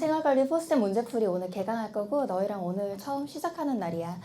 생활관리 포스템 문제풀이 오늘 개강할 거고 너희랑 오늘 처음 시작하는 날이야.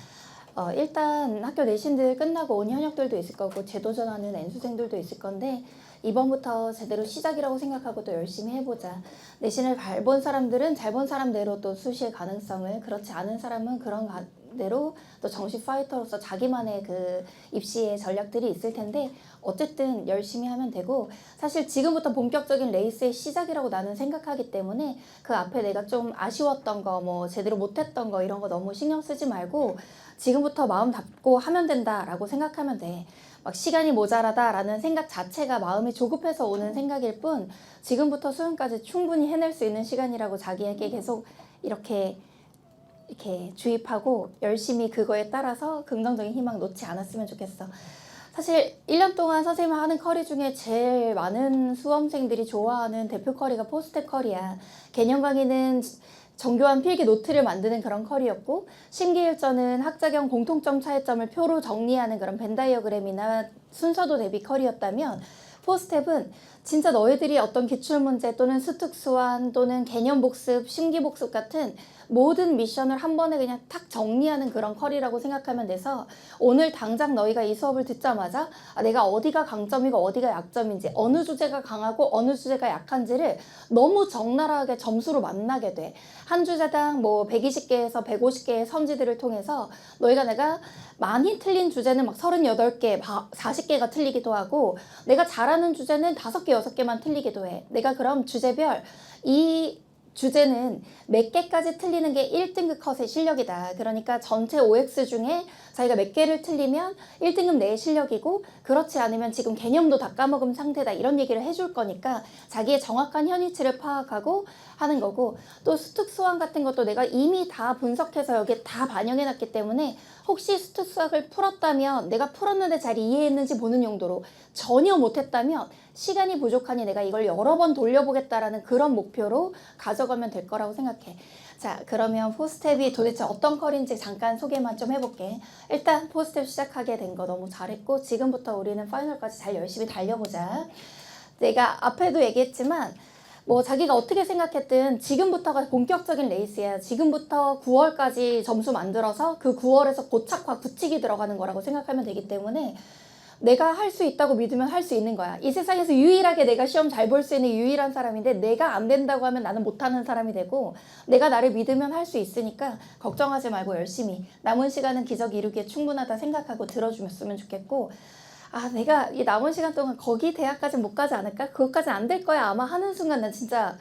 일단 학교 내신들 끝나고 온 현역들도 있을 거고 재도전하는 N수생들도 있을 건데 이번부터 제대로 시작이라고 생각하고 또 열심히 해보자. 내신을 잘 본 사람들은 잘 본 사람대로 또 수시의 가능성을, 그렇지 않은 사람은 그런 대로 또 정시 파이터로서 자기만의 그 입시의 전략들이 있을 텐데 어쨌든 열심히 하면 되고, 사실 지금부터 본격적인 레이스의 시작이라고 나는 생각하기 때문에 그 앞에 내가 좀 아쉬웠던 거, 뭐 제대로 못했던 거 이런 거 너무 신경 쓰지 말고 지금부터 마음 잡고 하면 된다라고 생각하면 돼. 막 시간이 모자라다라는 생각 자체가 마음이 조급해서 오는 생각일 뿐, 지금부터 수능까지 충분히 해낼 수 있는 시간이라고 자기에게 계속 이렇게 주입하고 열심히 그거에 따라서 긍정적인 희망 놓지 않았으면 좋겠어. 사실 1년 동안 선생님이 하는 커리 중에 제일 많은 수험생들이 좋아하는 대표 커리가 포스텍 커리야. 개념 강의는 정교한 필기 노트를 만드는 그런 커리였고, 심기일전은 학자경 공통점 차이점을 표로 정리하는 그런 벤 다이어그램이나 순서도 대비 커리였다면, 포스텝은 진짜 너희들이 어떤 기출문제 또는 수특수완 또는 개념 복습, 심기 복습 같은 모든 미션을 한 번에 그냥 탁 정리하는 그런 커리라고 생각하면 돼서, 오늘 당장 너희가 이 수업을 듣자마자 내가 어디가 강점이고 어디가 약점인지, 어느 주제가 강하고 어느 주제가 약한지를 너무 적나라하게 점수로 만나게 돼. 한 주제당 뭐 120개에서 150개의 선지들을 통해서 너희가 내가 많이 틀린 주제는 막 38개, 40개가 틀리기도 하고, 내가 잘하는 주제는 5개, 6개만 틀리기도 해. 내가 그럼 주제별 이 주제는 몇 개까지 틀리는 게 1등급 컷의 실력이다. 그러니까 전체 OX 중에 자기가 몇 개를 틀리면 1등급 내의 실력이고, 그렇지 않으면 지금 개념도 다 까먹은 상태다, 이런 얘기를 해줄 거니까 자기의 정확한 현위치를 파악하고 하는 거고, 또 수특수완 같은 것도 내가 이미 다 분석해서 여기에 다 반영해 놨기 때문에 혹시 수특수학을 풀었다면 내가 풀었는데 잘 이해했는지 보는 용도로, 전혀 못했다면 시간이 부족하니 내가 이걸 여러 번 돌려보겠다라는 그런 목표로 가져가면 될 거라고 생각해. 자, 그러면 포스텝이 도대체 어떤 커리인지 잠깐 소개만 좀 해볼게. 일단 포스텝 시작하게 된 거 너무 잘했고, 지금부터 우리는 파이널까지 잘 열심히 달려보자. 내가 앞에도 얘기했지만 뭐 자기가 어떻게 생각했든 지금부터가 본격적인 레이스야. 지금부터 9월까지 점수 만들어서 그 9월에서 고착화 굳히기 들어가는 거라고 생각하면 되기 때문에 내가 할 수 있다고 믿으면 할 수 있는 거야. 이 세상에서 유일하게 내가 시험 잘 볼 수 있는 유일한 사람인데, 내가 안 된다고 하면 나는 못하는 사람이 되고, 내가 나를 믿으면 할 수 있으니까 걱정하지 말고 열심히 남은 시간은 기적 이루기에 충분하다 생각하고 들어주셨으면 좋겠고, 내가 이 남은 시간 동안 거기 대학까지 못 가지 않을까? 그것까지 안 될 거야 아마 하는 순간 난 진짜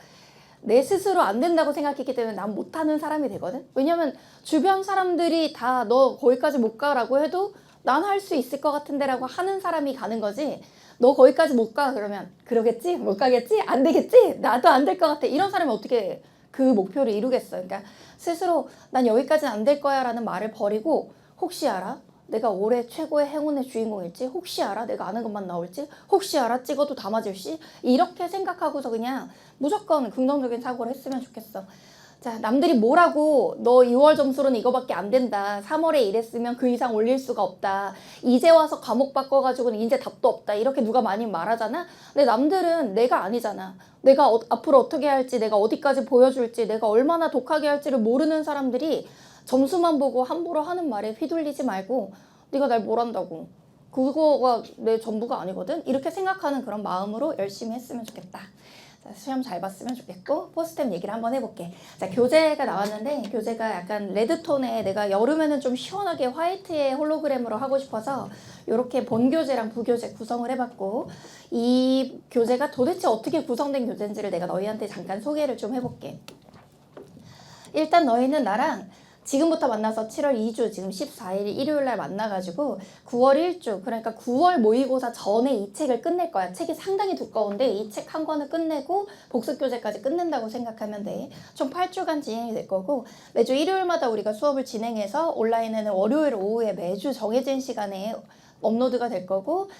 내 스스로 안 된다고 생각했기 때문에 난 못하는 사람이 되거든. 왜냐면 주변 사람들이 다 너 거기까지 못 가라고 해도 난 할 수 있을 것 같은데 라고 하는 사람이 가는 거지, 너 거기까지 못 가 그러면 그러겠지? 못 가겠지? 안 되겠지? 나도 안 될 것 같아, 이런 사람이 어떻게 그 목표를 이루겠어. 그러니까 스스로 난 여기까지는 안 될 거야 라는 말을 버리고, 혹시 알아? 내가 올해 최고의 행운의 주인공일지, 혹시 알아? 내가 아는 것만 나올지, 혹시 알아? 찍어도 다 맞을지, 이렇게 생각하고서 그냥 무조건 긍정적인 사고를 했으면 좋겠어. 자, 남들이 뭐라고 너 2월 점수로는 이거밖에 안 된다, 3월에 이랬으면 그 이상 올릴 수가 없다, 이제 와서 과목 바꿔가지고는 이제 답도 없다, 이렇게 누가 많이 말하잖아. 근데 남들은 내가 아니잖아. 내가 앞으로 어떻게 할지, 내가 어디까지 보여줄지, 내가 얼마나 독하게 할지를 모르는 사람들이 점수만 보고 함부로 하는 말에 휘둘리지 말고, 네가 날 뭘 안다고, 그거가 내 전부가 아니거든, 이렇게 생각하는 그런 마음으로 열심히 했으면 좋겠다. 자, 시험 잘 봤으면 좋겠고, 포스템 얘기를 한번 해볼게. 자, 교재가 나왔는데 교재가 약간 레드톤에, 내가 여름에는 좀 시원하게 화이트의 홀로그램으로 하고 싶어서 이렇게 본교재랑 부교재 구성을 해봤고, 이 교재가 도대체 어떻게 구성된 교재인지를 내가 너희한테 잠깐 소개를 좀 해볼게. 일단 너희는 나랑 지금부터 만나서 7월 2주, 지금 14일 일요일날 만나가지고 9월 1주, 그러니까 9월 모의고사 전에 이 책을 끝낼 거야. 책이 상당히 두꺼운데 이 책 한 권을 끝내고 복습교재까지 끝낸다고 생각하면 돼. 총 8주간 진행이 될 거고, 매주 일요일마다 우리가 수업을 진행해서 온라인에는 월요일 오후에 매주 정해진 시간에 업로드가 될 거고,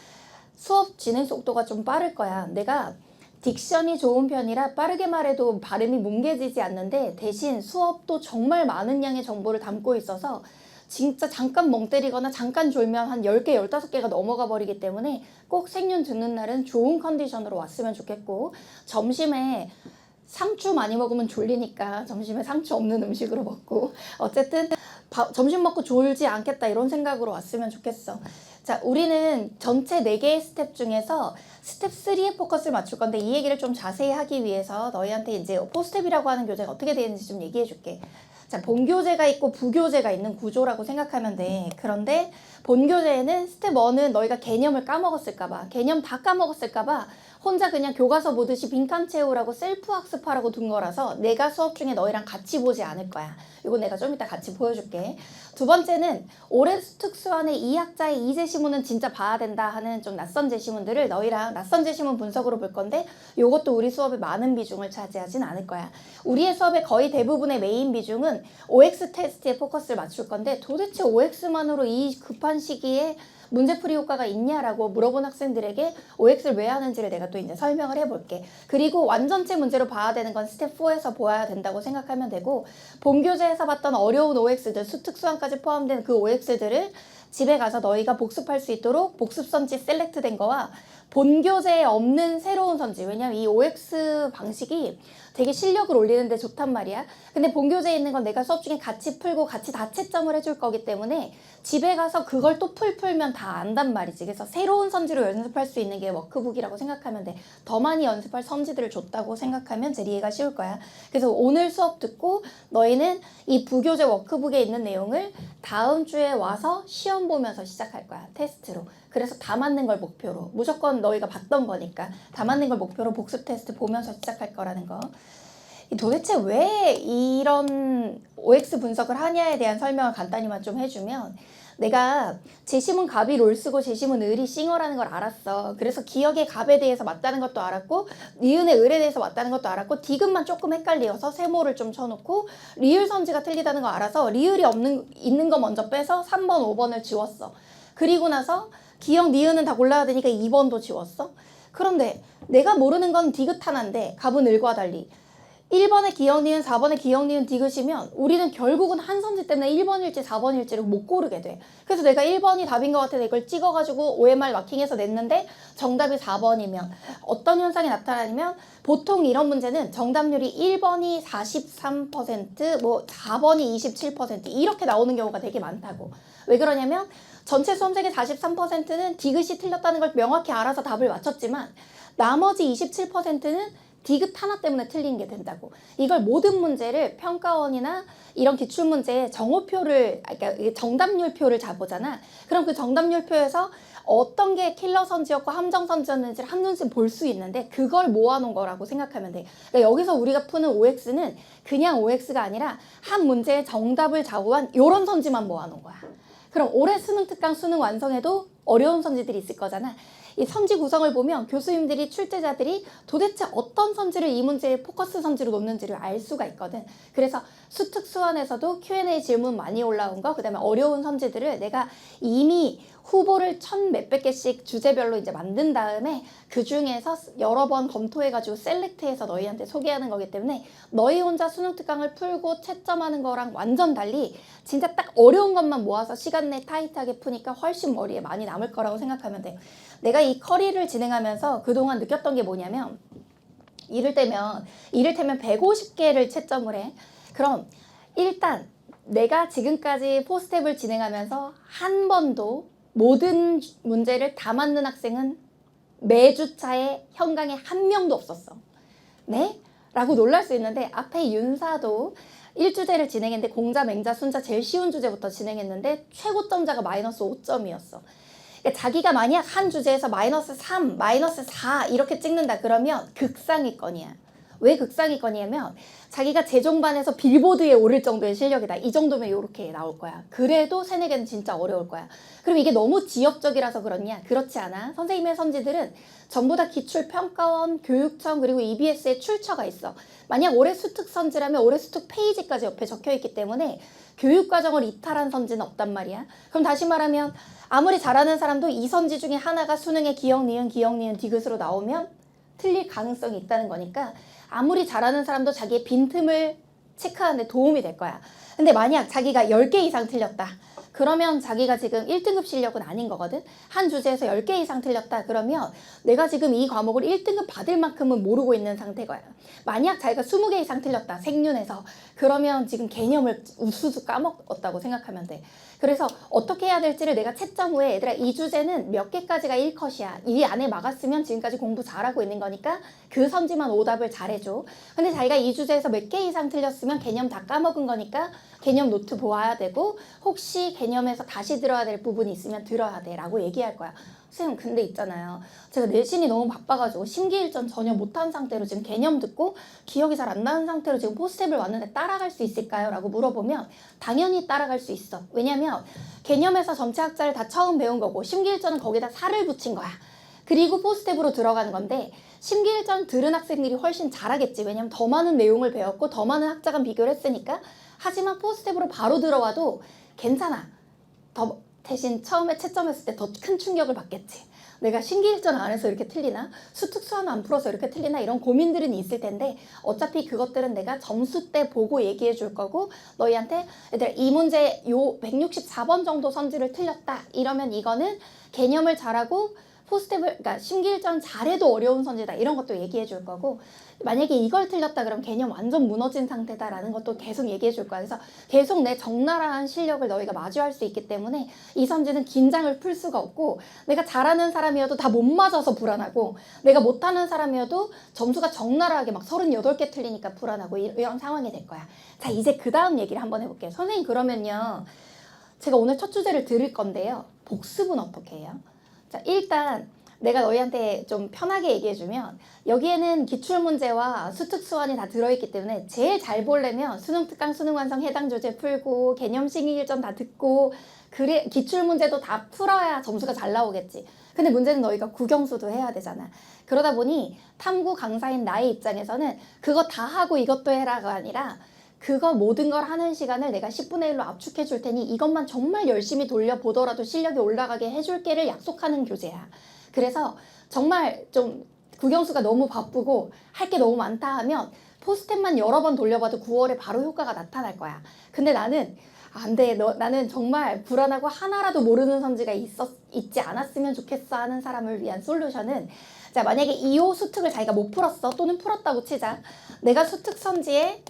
수업 진행 속도가 좀 빠를 거야. 내가 딕션이 좋은 편이라 빠르게 말해도 발음이 뭉개지지 않는데, 대신 수업도 정말 많은 양의 정보를 담고 있어서 진짜 잠깐 멍 때리거나 잠깐 졸면 한 10개, 15개가 넘어가 버리기 때문에 꼭 생륜 듣는 날은 좋은 컨디션으로 왔으면 좋겠고, 점심에 상추 많이 먹으면 졸리니까 점심에 상추 없는 음식으로 먹고 어쨌든 점심 먹고 졸지 않겠다 이런 생각으로 왔으면 좋겠어. 자, 우리는 전체 4개의 스텝 중에서 스텝 3에 포커스를 맞출 건데 이 얘기를 좀 자세히 하기 위해서 너희한테 이제 포스텝이라고 하는 교재가 어떻게 되는지 좀 얘기해 줄게. 자, 본교재가 있고 부교재가 있는 구조라고 생각하면 돼. 그런데 본교재에는 스텝 1은 너희가 개념을 까먹었을까봐, 개념 다 까먹었을까봐 혼자 그냥 교과서 보듯이 빈칸 채우라고 셀프 학습하라고 둔 거라서 내가 수업 중에 너희랑 같이 보지 않을 거야. 이거 내가 좀 이따 같이 보여줄게. 두 번째는 올해 특수안의 2학자의 2제시문은 진짜 봐야 된다 하는 좀 낯선 제시문들을 너희랑 낯선 제시문 분석으로 볼 건데 이것도 우리 수업에 많은 비중을 차지하진 않을 거야. 우리의 수업의 거의 대부분의 메인 비중은 OX 테스트에 포커스를 맞출 건데 도대체 OX만으로 이 급한 시기에 문제풀이 효과가 있냐라고 물어본 학생들에게 OX를 왜 하는지를 내가 또 이제 설명을 해볼게. 그리고 완전체 문제로 봐야 되는 건 스텝 4에서 보아야 된다고 생각하면 되고 본교재에서 봤던 어려운 OX들, 수특수안까지 포함된 그 OX들을 집에 가서 너희가 복습할 수 있도록 복습선지 셀렉트된 거와 본교재에 없는 새로운 선지, 왜냐면 이 OX 방식이 되게 실력을 올리는데 좋단 말이야. 근데 본교재에 있는 건 내가 수업 중에 같이 풀고 같이 다 채점을 해줄 거기 때문에 집에 가서 그걸 또 풀면 다 안단 말이지. 그래서 새로운 선지로 연습할 수 있는 게 워크북이라고 생각하면 돼. 더 많이 연습할 선지들을 줬다고 생각하면 제일 이해가 쉬울 거야. 그래서 오늘 수업 듣고 너희는 이 부교재 워크북에 있는 내용을 다음 주에 와서 시험 보면서 시작할 거야. 테스트로. 그래서 다 맞는 걸 목표로, 무조건 너희가 봤던 거니까 다 맞는 걸 목표로 복습 테스트 보면서 시작할 거라는 거. 도대체 왜 이런 OX 분석을 하냐에 대한 설명을 간단히만 좀 해주면, 내가 제시문 갑이 롤 쓰고 제시문 을이 싱어라는 걸 알았어. 그래서 기억의 갑에 대해서 맞다는 것도 알았고 니은의 을에 대해서 맞다는 것도 알았고 디귿만 조금 헷갈려서 세모를 좀 쳐놓고 리을 선지가 틀리다는 거 알아서 리을이 있는 거 먼저 빼서 3번, 5번을 지웠어. 그리고 나서 기억 니은은 다 골라야 되니까 2번도 지웠어. 그런데 내가 모르는 건 디귿 하나인데 갑은 을과 달리 1번의 기억 니은, 4번의 기억 니은 디귿이면 우리는 결국은 한 선지 때문에 1번일지 4번일지를 못 고르게 돼. 그래서 내가 1번이 답인 것 같아서 이걸 찍어가지고 OMR 마킹해서 냈는데 정답이 4번이면 어떤 현상이 나타나냐면, 보통 이런 문제는 정답률이 1번이 43%, 뭐 4번이 27% 이렇게 나오는 경우가 되게 많다고. 왜 그러냐면 전체 수험생의 43%는 디귿이 틀렸다는 걸 명확히 알아서 답을 맞췄지만 나머지 27%는 디귿 하나 때문에 틀린 게 된다고. 이걸 모든 문제를 평가원이나 이런 기출문제에 정오표를, 그러니까 정답률표를 잡보잖아. 그럼 그 정답률표에서 어떤 게 킬러 선지였고 함정 선지였는지를 한눈에 볼 수 있는데 그걸 모아놓은 거라고 생각하면 돼. 그러니까 여기서 우리가 푸는 OX는 그냥 OX가 아니라 한 문제의 정답을 좌우한 이런 선지만 모아놓은 거야. 그럼 올해 수능 특강 수능 완성에도 어려운 선지들이 있을 거잖아. 이 선지 구성을 보면 교수님들이, 출제자들이 도대체 어떤 선지를 이 문제에 포커스 선지로 놓는지를 알 수가 있거든. 그래서 수특수안에서도 Q&A 질문 많이 올라온 거, 그 다음에 어려운 선지들을 내가 이미 후보를 1000몇백 개씩 주제별로 이제 만든 다음에 그 중에서 여러 번 검토해가지고 셀렉트해서 너희한테 소개하는 거기 때문에 너희 혼자 수능 특강을 풀고 채점하는 거랑 완전 달리 진짜 딱 어려운 것만 모아서 시간 내 타이트하게 푸니까 훨씬 머리에 많이 남을 거라고 생각하면 돼. 내가 이 커리를 진행하면서 그동안 느꼈던 게 뭐냐면, 이를테면 150개를 채점을 해. 그럼 일단 내가 지금까지 포스텝을 진행하면서 한 번도 모든 문제를 다 맞는 학생은 매주차에 현강에 한 명도 없었어. 네? 라고 놀랄 수 있는데, 앞에 윤사도 1주제를 진행했는데 공자, 맹자, 순자 제일 쉬운 주제부터 진행했는데 최고점자가 마이너스 5점이었어. 그러니까 자기가 만약 한 주제에서 마이너스 3, 마이너스 4 이렇게 찍는다 그러면 극상위권이야. 왜 극상위권이냐면 자기가 재종반에서 빌보드에 오를 정도의 실력이다. 이 정도면 이렇게 나올 거야. 그래도 세네 개는 진짜 어려울 거야. 그럼 이게 너무 지역적이라서 그렇냐? 그렇지 않아. 선생님의 선지들은 전부 다 기출평가원, 교육청, 그리고 EBS에 출처가 있어. 만약 올해 수특 선지라면 올해 수특 페이지까지 옆에 적혀있기 때문에 교육과정을 이탈한 선지는 없단 말이야. 그럼 다시 말하면 아무리 잘하는 사람도 이 선지 중에 하나가 수능에 기억, 니은, 디귿으로 나오면 틀릴 가능성이 있다는 거니까 아무리 잘하는 사람도 자기의 빈틈을 체크하는 데 도움이 될 거야. 근데 만약 자기가 10개 이상 틀렸다. 그러면 자기가 지금 1등급 실력은 아닌 거거든. 한 주제에서 10개 이상 틀렸다 그러면 내가 지금 이 과목을 1등급 받을 만큼은 모르고 있는 상태거야. 만약 자기가 20개 이상 틀렸다 생윤에서, 그러면 지금 개념을 우수수 까먹었다고 생각하면 돼. 그래서 어떻게 해야 될지를 내가 채점 후에, 얘들아 이 주제는 몇 개까지가 1컷이야, 이 안에 막았으면 지금까지 공부 잘하고 있는 거니까 그 선지만 오답을 잘해줘. 근데 자기가 이 주제에서 몇 개 이상 틀렸으면 개념 다 까먹은 거니까 개념 노트 보아야 되고, 혹시 개념에서 다시 들어야 될 부분이 있으면 들어야 돼 라고 얘기할 거야. 선생님 근데 있잖아요, 제가 내신이 너무 바빠가지고 심기일전 전혀 못한 상태로 지금 개념 듣고 기억이 잘 안 나는 상태로 지금 포스텝을 왔는데 따라갈 수 있을까요? 라고 물어보면 당연히 따라갈 수 있어. 왜냐면 개념에서 전체 학자를 다 처음 배운 거고 심기일전은 거기다 살을 붙인 거야. 그리고 포스텝으로 들어가는 건데, 심기일전 들은 학생들이 훨씬 잘하겠지. 왜냐면 더 많은 내용을 배웠고 더 많은 학자간 비교를 했으니까. 하지만 포스텝으로 바로 들어와도 괜찮아. 더 대신 처음에 채점했을 때 더 큰 충격을 받겠지. 내가 심기일전 안 해서 이렇게 틀리나? 수특수하나 안 풀어서 이렇게 틀리나? 이런 고민들은 있을 텐데 어차피 그것들은 내가 점수 때 보고 얘기해 줄 거고, 너희한테 얘들아 이 문제 요 164번 정도 선지를 틀렸다 이러면 이거는 개념을 잘하고 포스텝을, 그러니까 심기일전 잘해도 어려운 선지다 이런 것도 얘기해 줄 거고, 만약에 이걸 틀렸다 그럼 개념 완전 무너진 상태다라는 것도 계속 얘기해 줄 거야. 그래서 계속 내 적나라한 실력을 너희가 마주할 수 있기 때문에 이 선지는 긴장을 풀 수가 없고, 내가 잘하는 사람이어도 다 못 맞아서 불안하고, 내가 못하는 사람이어도 점수가 적나라하게 막 38개 틀리니까 불안하고, 이런 상황이 될 거야. 자, 이제 그 다음 얘기를 한번 해볼게요. 선생님 그러면요, 제가 오늘 첫 주제를 들을 건데요, 복습은 어떻게 해요? 자, 일단 내가 너희한테 좀 편하게 얘기해주면, 여기에는 기출문제와 수특수완이 다 들어있기 때문에 제일 잘 보려면 수능특강, 수능완성 해당 주제 풀고 개념 심의일전 다 듣고, 그래 기출문제도 다 풀어야 점수가 잘 나오겠지. 근데 문제는 너희가 국영수도 해야 되잖아. 그러다 보니 탐구 강사인 나의 입장에서는 그거 다 하고 이것도 해라가 아니라, 그거 모든 걸 하는 시간을 내가 10분의 1로 압축해 줄 테니 이것만 정말 열심히 돌려보더라도 실력이 올라가게 해줄게를 약속하는 교재야. 그래서 정말 좀 국영수가 너무 바쁘고 할 게 너무 많다 하면 포스텝만 여러 번 돌려봐도 9월에 바로 효과가 나타날 거야. 근데 나는 안 돼, 나는 정말 불안하고 하나라도 모르는 선지가 있지 않았으면 좋겠어 하는 사람을 위한 솔루션은, 자, 만약에 2호 수특을 자기가 못 풀었어, 또는 풀었다고 치자. 내가 수특 선지에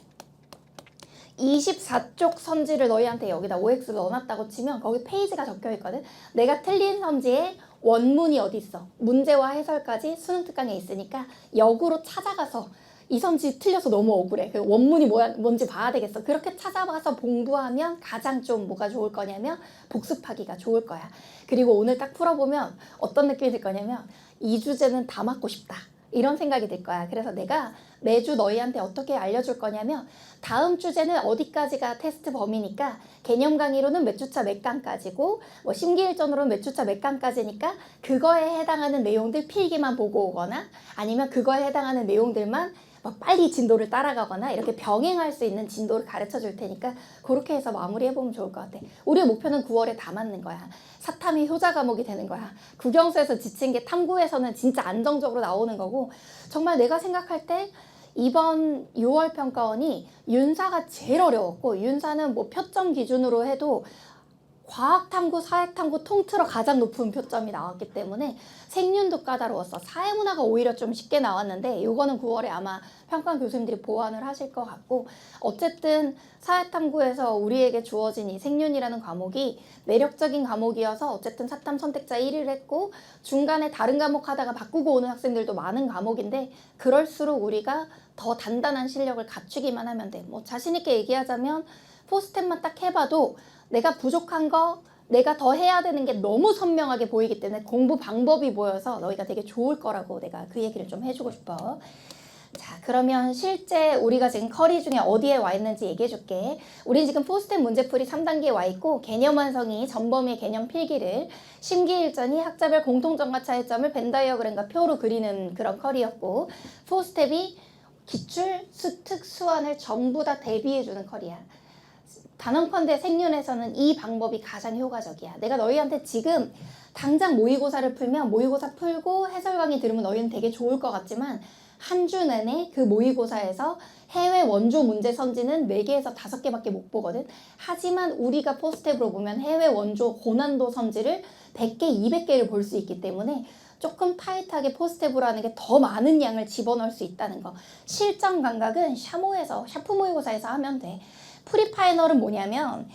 24쪽 선지를 너희한테 여기다 OX 넣어놨다고 치면 거기 페이지가 적혀 있거든. 내가 틀린 선지에 원문이 어디 있어, 문제와 해설까지 수능특강에 있으니까 역으로 찾아가서 이 선지 틀려서 너무 억울해, 그 원문이 뭔지 봐야 되겠어. 그렇게 찾아가서 공부하면 가장 좀 뭐가 좋을 거냐면 복습하기가 좋을 거야. 그리고 오늘 딱 풀어보면 어떤 느낌이 들 거냐면, 이 주제는 다 맞고 싶다 이런 생각이 들 거야. 그래서 내가 매주 너희한테 어떻게 알려줄 거냐면, 다음 주제는 어디까지가 테스트 범위니까 개념 강의로는 몇 주차 몇 강까지고, 뭐 심기일전으로는 몇 주차 몇 강까지니까 그거에 해당하는 내용들 필기만 보고 오거나, 아니면 그거에 해당하는 내용들만 막 빨리 진도를 따라가거나, 이렇게 병행할 수 있는 진도를 가르쳐 줄 테니까 그렇게 해서 마무리해보면 좋을 것 같아. 우리의 목표는 9월에 다 맞는 거야. 사탐이 효자 과목이 되는 거야. 국영수에서 지친 게 탐구에서는 진짜 안정적으로 나오는 거고, 정말 내가 생각할 때 이번 6월 평가원이 윤사가 제일 어려웠고, 윤사는 뭐 표점 기준으로 해도 과학탐구, 사회탐구 통틀어 가장 높은 표점이 나왔기 때문에 생윤도 까다로웠어. 사회문화가 오히려 좀 쉽게 나왔는데 요거는 9월에 아마 평가 교수님들이 보완을 하실 것 같고, 어쨌든 사회탐구에서 우리에게 주어진 이 생윤이라는 과목이 매력적인 과목이어서 어쨌든 사탐 선택자 1위를 했고, 중간에 다른 과목 하다가 바꾸고 오는 학생들도 많은 과목인데, 그럴수록 우리가 더 단단한 실력을 갖추기만 하면 돼. 뭐 자신 있게 얘기하자면 포스텝만 딱 해봐도 내가 부족한 거, 내가 더 해야 되는 게 너무 선명하게 보이기 때문에 공부 방법이 보여서 너희가 되게 좋을 거라고 내가 그 얘기를 좀 해주고 싶어. 자, 그러면 실제 우리가 지금 커리 중에 어디에 와 있는지 얘기해 줄게. 우리 지금 포스텝 문제풀이 3단계에 와 있고, 개념 완성이 전범위의 개념 필기를, 심기일전이 학자별 공통점과 차이점을 벤 다이어그램과 표로 그리는 그런 커리였고, 포스텝이 기출, 수특, 수완을 전부 다 대비해주는 커리야. 단언컨대 생윤에서는 이 방법이 가장 효과적이야. 내가 너희한테 지금 당장 모의고사를 풀면 모의고사 풀고 해설 강의 들으면 너희는 되게 좋을 것 같지만, 한 주 내내 그 모의고사에서 해외 원조 문제 선지는 4개에서 5개밖에 못 보거든. 하지만 우리가 포스트랩으로 보면 해외 원조 고난도 선지를 100개, 200개를 볼 수 있기 때문에 조금 타이트하게 포스트랩으로 하는 게 더 많은 양을 집어넣을 수 있다는 거. 실전 감각은 샤프 모의고사에서 하면 돼. 프리파이널은 뭐냐면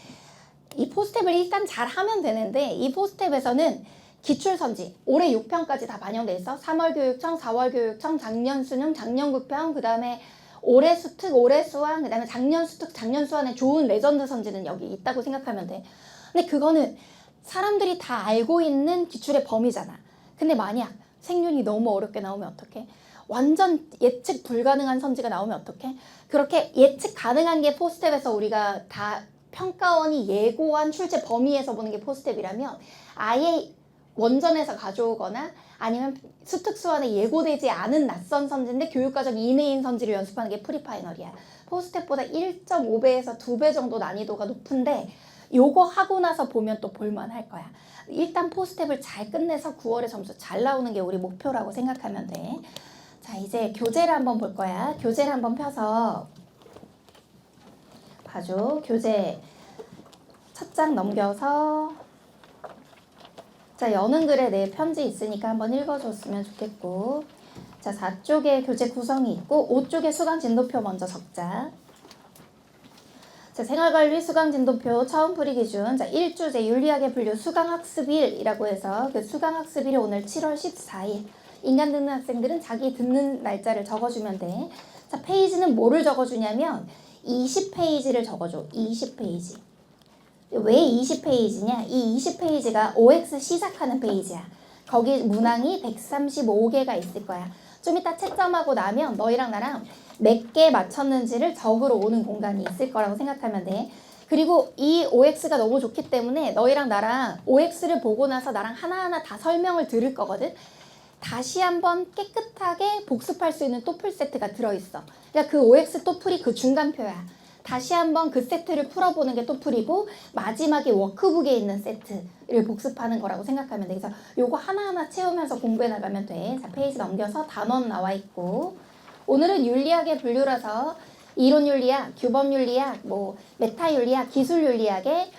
이 포스트랩을 일단 잘 하면 되는데 이 포스트랩에서는 기출선지 올해 6편까지 다 반영돼 있어. 3월 교육청, 4월 교육청, 작년 수능, 작년 구평, 그 다음에 올해 수특, 올해 수학, 그 다음에 작년 수특, 작년 수학의 좋은 레전드 선지는 여기 있다고 생각하면 돼. 근데 그거는 사람들이 다 알고 있는 기출의 범위잖아. 근데 만약 생윤이 너무 어렵게 나오면 어떡해? 완전 예측 불가능한 선지가 나오면 어떡해? 그렇게 예측 가능한 게 포스트랩에서 우리가 다 평가원이 예고한 출제 범위에서 보는 게 포스트랩이라면 아예 원전에서 가져오거나 아니면 수특수원에 예고되지 않은 낯선 선지인데 교육과정 이내인 선지를 연습하는 게 프리파이널이야. 포스트랩보다 1.5배에서 2배 정도 난이도가 높은데 요거 하고 나서 보면 또 볼만할 거야. 일단 포스트랩을 잘 끝내서 9월에 점수 잘 나오는 게 우리 목표라고 생각하면 돼. 자, 이제 교재를 한번 볼 거야. 교재를 한번 펴서 봐줘. 교재 첫 장 넘겨서 자, 여는 글에 내 편지 있으니까 한번 읽어줬으면 좋겠고 자, 4쪽에 교재 구성이 있고 5쪽에 수강 진도표 먼저 적자. 자, 생활관리 수강 진도표 처음 풀이 기준. 자, 1주제 윤리학의 분류 수강학습일이라고 해서 그 수강학습일이 오늘 7월 14일. 인간 듣는 학생들은 자기 듣는 날짜를 적어주면 돼. 자, 페이지는 뭐를 적어주냐면 20페이지를 적어줘. 20페이지. 왜 20페이지냐? 이 20페이지가 OX 시작하는 페이지야. 거기 문항이 135개가 있을 거야. 좀 이따 채점하고 나면 너희랑 나랑 몇 개 맞췄는지를 적으러 오는 공간이 있을 거라고 생각하면 돼. 그리고 이 OX가 너무 좋기 때문에 너희랑 나랑 OX를 보고 나서 나랑 하나하나 다 설명을 들을 거거든. 다시 한번 깨끗하게 복습할 수 있는 또풀 세트가 들어있어. 그러니까 그 OX 또풀이 그 중간표야. 다시 한번 그 세트를 풀어보는 게 또풀이고 마지막에 워크북에 있는 세트를 복습하는 거라고 생각하면 돼. 그래서 요거 하나하나 채우면서 공부해 나가면 돼. 자, 페이지 넘겨서 단원 나와 있고 오늘은 윤리학의 분류라서 이론 윤리학, 규범 윤리학, 뭐 메타 윤리학, 기술 윤리학의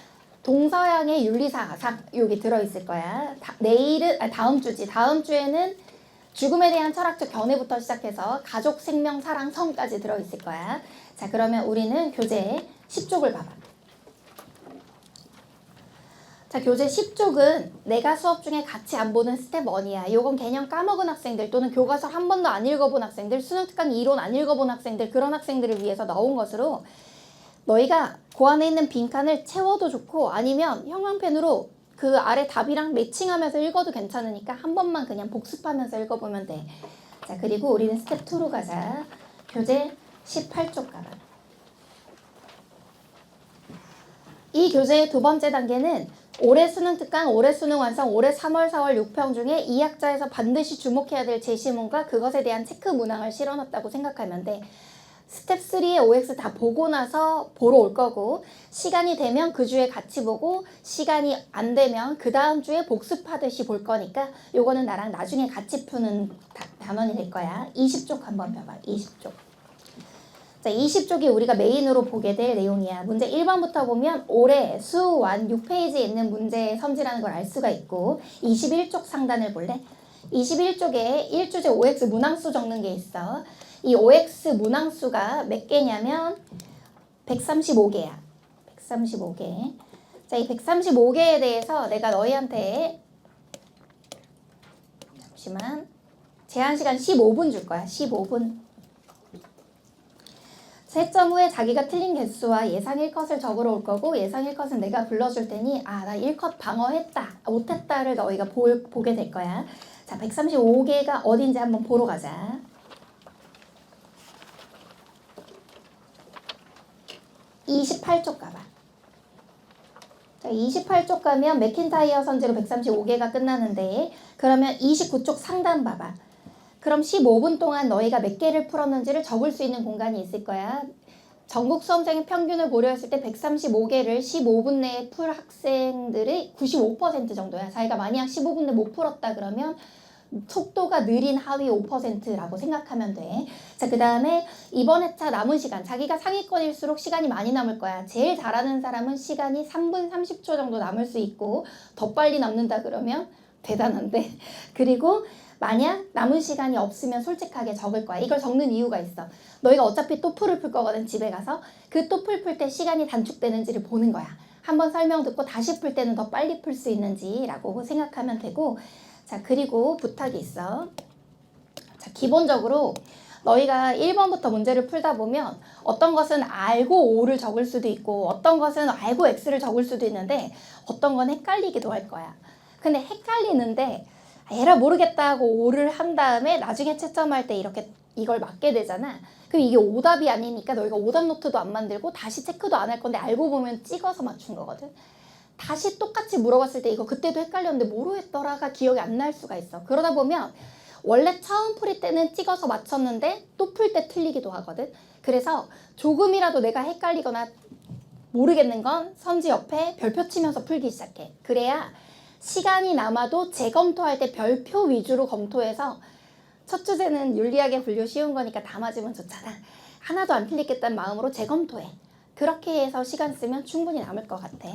동서양의 윤리사상 여기 들어있을 거야. 다음 주지. 다음 주에는 죽음에 대한 철학적 견해부터 시작해서 가족, 생명, 사랑, 성까지 들어있을 거야. 자, 그러면 우리는 교재 10쪽을 봐봐. 자, 교재 10쪽은 내가 수업 중에 같이 안 보는 스텝 1이야. 요건 개념 까먹은 학생들 또는 교과서 한 번도 안 읽어본 학생들, 수능 특강 이론 안 읽어본 학생들, 그런 학생들을 위해서 나온 것으로 너희가 그 안에 있는 빈칸을 채워도 좋고 아니면 형광펜으로 그 아래 답이랑 매칭하면서 읽어도 괜찮으니까 한 번만 그냥 복습하면서 읽어보면 돼. 자, 그리고 우리는 스텝 2로 가자. 교재 18쪽 가봐. 이 교재의 두 번째 단계는 올해 수능 특강, 올해 수능 완성, 올해 3월, 4월 6평 중에 2학자에서 반드시 주목해야 될 제시문과 그것에 대한 체크 문항을 실어놨다고 생각하면 돼. 스텝 3의 OX 다 보고 나서 보러 올 거고 시간이 되면 그 주에 같이 보고 시간이 안 되면 그 다음 주에 복습하듯이 볼 거니까 요거는 나랑 나중에 같이 푸는 단원이 될 거야. 20쪽 한번 펴봐. 20쪽. 자, 20쪽이 우리가 메인으로 보게 될 내용이야. 문제 1번부터 보면 올해 수완 6페이지에 있는 문제의 선지라는 걸 알 수가 있고 21쪽 상단을 볼래? 21쪽에 1주제 OX 문항수 적는 게 있어. 이 OX 문항수가 몇 개냐면 135개야. 135개. 자, 이 135개에 대해서 내가 너희한테 잠시만 제한시간 15분 줄 거야. 15분. 채점 후에 자기가 틀린 개수와 예상 1컷을 적으러 올 거고 예상 1컷은 내가 불러줄 테니 아, 나 1컷 방어했다, 못했다를 너희가 보게 될 거야. 자, 135개가 어딘지 한번 보러 가자. 28쪽 가봐. 자, 28쪽 가면 맥킨타이어 선지로 135개가 끝나는데 그러면 29쪽 상단 봐봐. 그럼 15분 동안 너희가 몇 개를 풀었는지를 적을 수 있는 공간이 있을 거야. 전국 수험생의 평균을 고려했을 때 135개를 15분 내에 풀 학생들의 95% 정도야. 자기가 만약 15분 내에 못 풀었다 그러면 속도가 느린 하위 5%라고 생각하면 돼. 자, 그 다음에 이번 회차 남은 시간, 자기가 상위권일수록 시간이 많이 남을 거야. 제일 잘하는 사람은 시간이 3분 30초 정도 남을 수 있고 더 빨리 남는다 그러면 대단한데. 그리고 만약 남은 시간이 없으면 솔직하게 적을 거야. 이걸 적는 이유가 있어. 너희가 어차피 토플을 풀 거거든, 집에 가서. 그 토플 풀 때 시간이 단축되는지를 보는 거야. 한번 설명 듣고 다시 풀 때는 더 빨리 풀 수 있는지라고 생각하면 되고. 자, 그리고 부탁이 있어. 자, 기본적으로 너희가 1번부터 문제를 풀다 보면 어떤 것은 알고 O를 적을 수도 있고 어떤 것은 알고 X를 적을 수도 있는데 어떤 건 헷갈리기도 할 거야. 근데 헷갈리는데 에라 모르겠다 하고 O를 한 다음에 나중에 채점할 때 이렇게 이걸 맞게 되잖아. 그럼 이게 오답이 아니니까 너희가 오답 노트도 안 만들고 다시 체크도 안 할 건데 알고 보면 찍어서 맞춘 거거든. 다시 똑같이 물어봤을 때 이거 그때도 헷갈렸는데 뭐로 했더라가 기억이 안 날 수가 있어. 그러다 보면 원래 처음 풀이 때는 찍어서 맞췄는데 또 풀 때 틀리기도 하거든. 그래서 조금이라도 내가 헷갈리거나 모르겠는 건 선지 옆에 별표 치면서 풀기 시작해. 그래야 시간이 남아도 재검토할 때 별표 위주로 검토해서 첫 주제는 윤리학의 분류 쉬운 거니까 다 맞으면 좋잖아. 하나도 안 틀리겠다는 마음으로 재검토해. 그렇게 해서 시간 쓰면 충분히 남을 것 같아.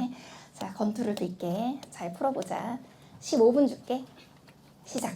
자, 건투를 빌게. 잘 풀어보자. 15분 줄게. 시작.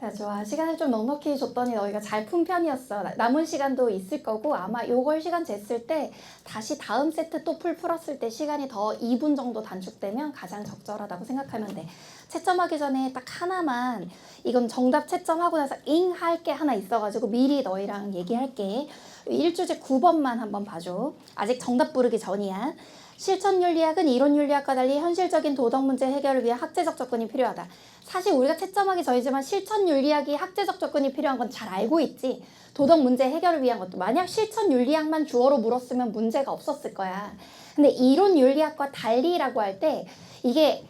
자, 좋아. 시간을 좀 넉넉히 줬더니 너희가 잘 푼 편이었어. 남은 시간도 있을 거고 아마 요걸 시간 쟀을 때 다시 다음 세트 또 풀었을 때 시간이 더 2분 정도 단축되면 가장 적절하다고 생각하면 돼. 채점하기 전에 딱 하나만 이건 정답 채점하고 나서 잉 할 게 하나 있어가지고 미리 너희랑 얘기할게. 1주제 9번만 한번 봐줘. 아직 정답 부르기 전이야. 실천윤리학은 이론윤리학과 달리 현실적인 도덕 문제 해결을 위해 학제적 접근이 필요하다. 사실 우리가 채점하기 전이지만 실천윤리학이 학제적 접근이 필요한 건 잘 알고 있지. 도덕 문제 해결을 위한 것도. 만약 실천윤리학만 주어로 물었으면 문제가 없었을 거야. 근데 이론윤리학과 달리라고 할 때 이게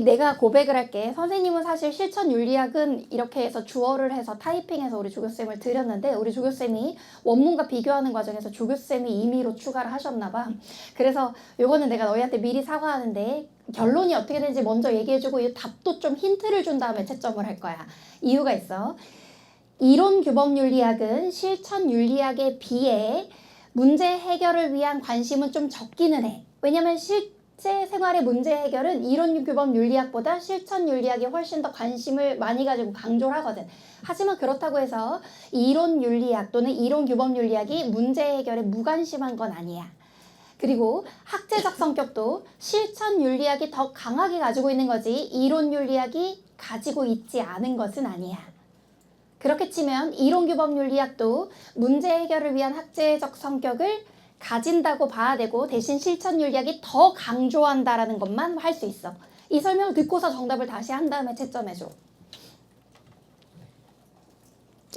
내가 고백을 할게. 선생님은 사실 실천윤리학은 이렇게 해서 주어를 해서 타이핑해서 우리 조교쌤을 드렸는데 우리 조교쌤이 원문과 비교하는 과정에서 조교쌤이 임의로 추가를 하셨나 봐. 그래서 요거는 내가 너희한테 미리 사과하는데 결론이 어떻게 되는지 먼저 얘기해주고 이 답도 좀 힌트를 준 다음에 채점을 할 거야. 이유가 있어. 이론규범윤리학은 실천윤리학에 비해 문제 해결을 위한 관심은 좀 적기는 해. 왜냐면 실제 생활의 문제 해결은 이론규범 윤리학보다 실천윤리학에 훨씬 더 관심을 많이 가지고 강조를 하거든. 하지만 그렇다고 해서 이론윤리학 또는 이론규범윤리학이 문제 해결에 무관심한 건 아니야. 그리고 학제적 성격도 실천윤리학이 더 강하게 가지고 있는 거지 이론윤리학이 가지고 있지 않은 것은 아니야. 그렇게 치면 이론규범윤리학도 문제 해결을 위한 학제적 성격을 가진다고 봐야 되고 대신 실천윤리학이 더 강조한다라는 것만 할 수 있어. 이 설명 듣고서 정답을 다시 한 다음에 채점해줘.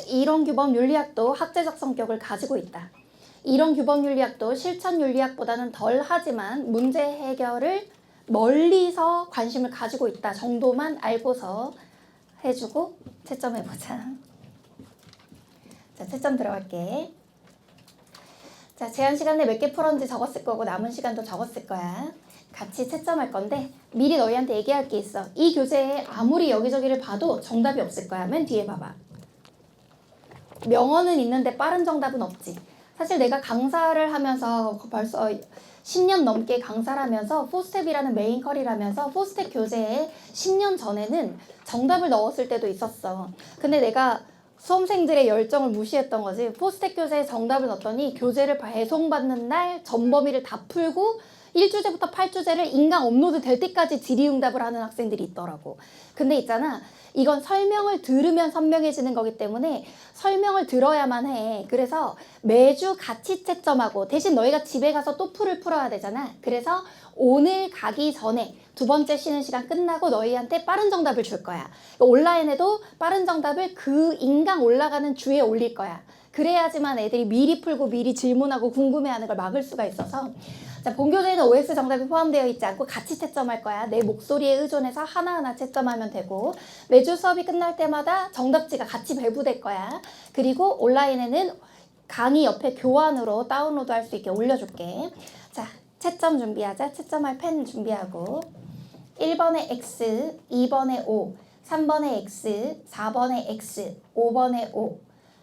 이론규범윤리학도 학제적 성격을 가지고 있다. 이론규범윤리학도 실천윤리학보다는 덜 하지만 문제 해결을 멀리서 관심을 가지고 있다 정도만 알고서 해주고 채점해보자. 자, 채점 들어갈게. 자, 제한 시간에 몇 개 풀었는지 적었을 거고 남은 시간도 적었을 거야. 같이 채점할 건데 미리 너희한테 얘기할 게 있어. 이 교재에 아무리 여기저기를 봐도 정답이 없을 거야. 맨 뒤에 봐봐. 명언은 있는데 빠른 정답은 없지. 사실 내가 강사를 하면서 벌써 10년 넘게 강사를 하면서 포스텝이라는 메인 커리를 하면서 포스텝 교재에 10년 전에는 정답을 넣었을 때도 있었어. 근데 내가 수험생들의 열정을 무시했던 거지. 포스텍 교재에 정답을 넣었더니 교재를 배송받는 날 전범위를 다 풀고 1주제부터 8주제를 인강 업로드 될 때까지 질의응답을 하는 학생들이 있더라고. 근데 있잖아. 이건 설명을 들으면 선명해지는 거기 때문에 설명을 들어야만 해. 그래서 매주 같이 채점하고 대신 너희가 집에 가서 또 풀어야 되잖아. 그래서 오늘 가기 전에 두 번째 쉬는 시간 끝나고 너희한테 빠른 정답을 줄 거야. 온라인에도 빠른 정답을 그 인강 올라가는 주에 올릴 거야. 그래야지만 애들이 미리 풀고 미리 질문하고 궁금해하는 걸 막을 수가 있어서 자, 본 교재에는 OX 정답이 포함되어 있지 않고 같이 채점할 거야. 내 목소리에 의존해서 하나하나 채점하면 되고 매주 수업이 끝날 때마다 정답지가 같이 배부될 거야. 그리고 온라인에는 강의 옆에 교환으로 다운로드 할 수 있게 올려줄게. 자, 채점 준비하자. 채점할 펜 준비하고 1번에 X, 2번에 O, 3번에 X, 4번에 X, 5번에 O,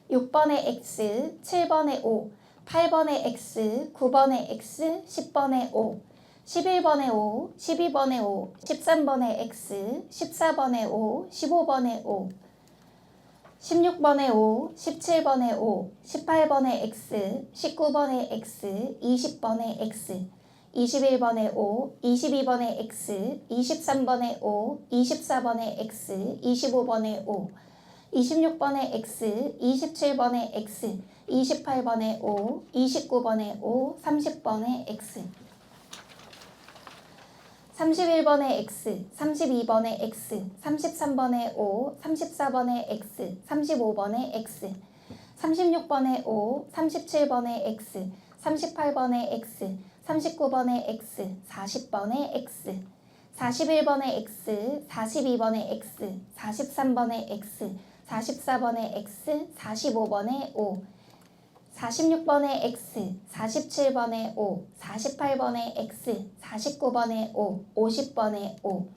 6번에 X, 7번에 O, 8번에 X, 9번에 X, 10번에 O, 11번에 O, 12번에 O, 13번에 X, 14번에 O, 15번에 O, 16번에 O, 17번에 O, 18번에 X, 19번에 X, 20번에 X, 21번에 O, 22번에 X, 23번에 O, 24번에 X, 25번에 O, 26번에 X, 27번에 X, 28번에 O, 29번에 O, 30번에 X, 31번에 X, 32번에 X, 33번에 O, 34번에 X, 35번에 X, 36번에 O, 37번에 X, 38번에 X, 39번에 X, 40번에 X, 41번에 X, 42번에 X, 43번에 X, 44번에 X, 45번에 O, 46번에 X, 47번에 O, 48번에 X, 49번에 O, 50번에 O,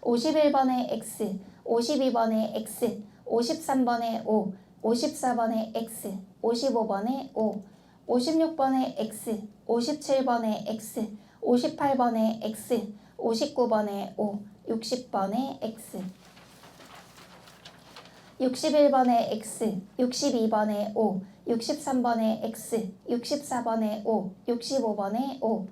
51번에 X, 52번에 X, 53번에 O, 54번에 X, 55번에 O, 56번에 X, 57번에 X, 58번에 X, 59번에 O, 60번에 X. 61번에 X, 62번에 O, 63번에 X, 64번에 O, 65번에 O,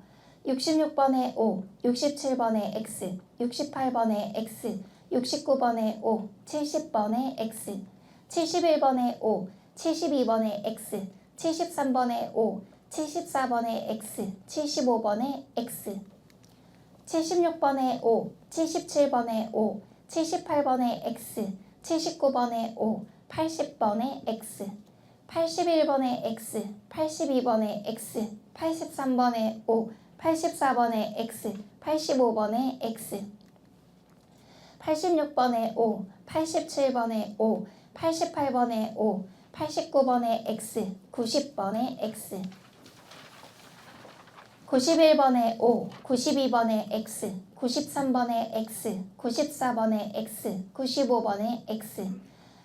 66번에 O, 67번에 X, 68번에 X, 69번에 O, 70번에 X, 71번에 O, 72번에 X, 73번에 O, 74번에 X, 75번에 X, 76번에 O, 77번에 O, 78번에 X, 79번에 O, 80번에 X, 81번에 X, 82번에 X, 83번에 O, 84번에 X, 85번에 X, 86번에 O, 87번에 O, 88번에 O, 89번에 X, 90번에 X, 91번에 O, 92번에 X, 93번에 X, 94번에 X, 95번에 X,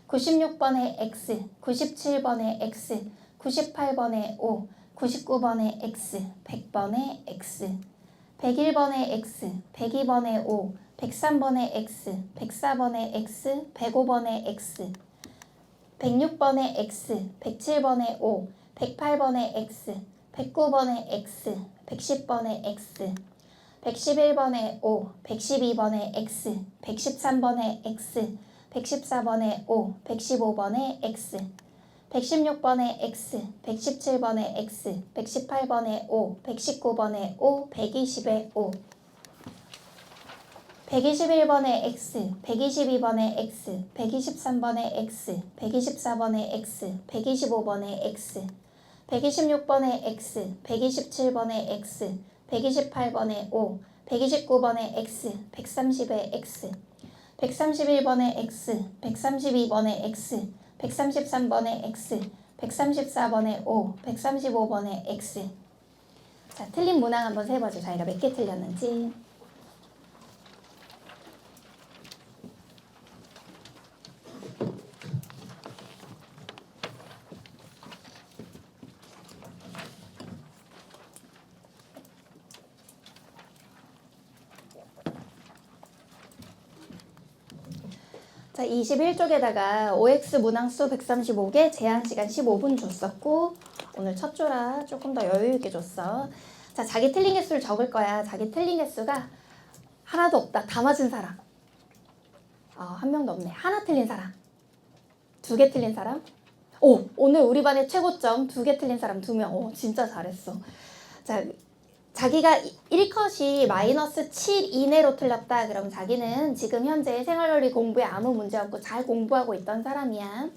96번에 X, 97번에 X, 98번에 O, 99번에 X, 100번에 X, 101번에 X, 102번에 O, 103번에 X, 104번에 X, 105번에 X, 106번에 X, 107번에 O, 108번에 X, 109번에 X, 110번에 X, 111번에 O, 112번에 X, 113번에 X, 114번에 O, 115번에 X, 116번에 X, 117번에 X, 118번에 O, 119번에 O, 120에 O, 121번에 X, 122번에 X, 123번에 X, 124번에 X, 125번에 X, 126번에 X, 127번에 X, 128번에 O, 129번에 X, 130에 X, 131번에 X, 132번에 X, 133번에 X, 134번에 O, 135번에 X. 자, 틀린 문항 한번 세봐줘. 자기가 몇 개 틀렸는지. 자, 21쪽에다가 OX 문항수 135개, 제한시간 15분 줬었고, 오늘 첫 조라 조금 더 여유있게 줬어. 자, 자기 틀린 개수를 적을 거야. 자기 틀린 개수가 하나도 없다. 다 맞은 사람. 한 명도 없네. 하나 틀린 사람. 2개 틀린 사람. 오, 오늘 우리 반의 최고점 2개 틀린 사람 2명. 오, 진짜 잘했어. 자, 자기가 1컷이 마이너스 7 이내로 틀렸다. 그럼 자기는 지금 현재 생활논리 공부에 아무 문제 없고 잘 공부하고 있던 사람이야.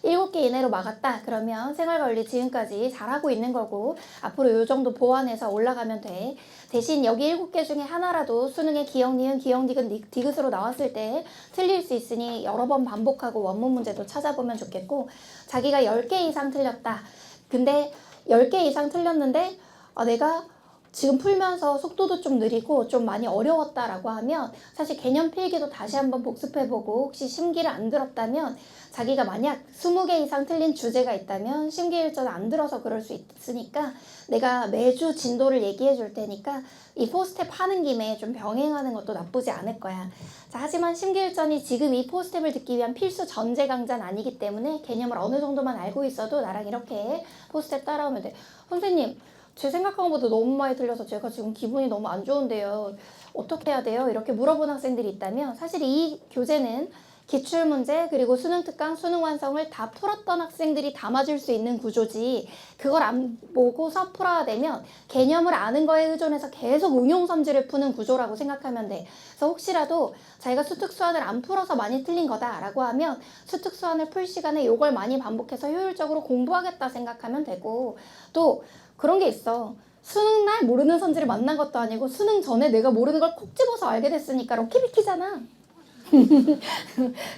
7개 이내로 막았다. 그러면 생활관리 지금까지 잘하고 있는 거고 앞으로 이 정도 보완해서 올라가면 돼. 대신 여기 7개 중에 하나라도 수능에 기역, 니은, 기역, 니은, 디귿으로 나왔을 때 틀릴 수 있으니 여러 번 반복하고 원문 문제도 찾아보면 좋겠고, 자기가 10개 이상 틀렸다. 근데 10개 이상 틀렸는데 내가 지금 풀면서 속도도 좀 느리고 좀 많이 어려웠다라고 하면 사실 개념 필기도 다시 한번 복습해보고, 혹시 심기를 안 들었다면 자기가 만약 20개 이상 틀린 주제가 있다면 심기일전 안 들어서 그럴 수 있으니까 내가 매주 진도를 얘기해 줄 테니까 이 4스텝 하는 김에 좀 병행하는 것도 나쁘지 않을 거야. 자, 하지만 심기일전이 지금 이 4스텝을 듣기 위한 필수 전제 강좌는 아니기 때문에 개념을 어느 정도만 알고 있어도 나랑 이렇게 4스텝 따라오면 돼. 선생님, 제 생각한 것보다 너무 많이 틀려서 제가 지금 기분이 너무 안 좋은데요. 어떻게 해야 돼요? 이렇게 물어보는 학생들이 있다면 사실 이 교재는 기출문제 그리고 수능특강, 수능완성을 다 풀었던 학생들이 다 맞을 수 있는 구조지, 그걸 안 보고서 풀어야 되면 개념을 아는 거에 의존해서 계속 응용섬지를 푸는 구조라고 생각하면 돼. 그래서 혹시라도 자기가 수특수안을 안 풀어서 많이 틀린 거다라고 하면 수특수안을 풀 시간에 이걸 많이 반복해서 효율적으로 공부하겠다 생각하면 되고, 또 그런 게 있어. 수능날 모르는 선지를 만난 것도 아니고 수능 전에 내가 모르는 걸 콕 집어서 알게 됐으니까 럭키비키잖아.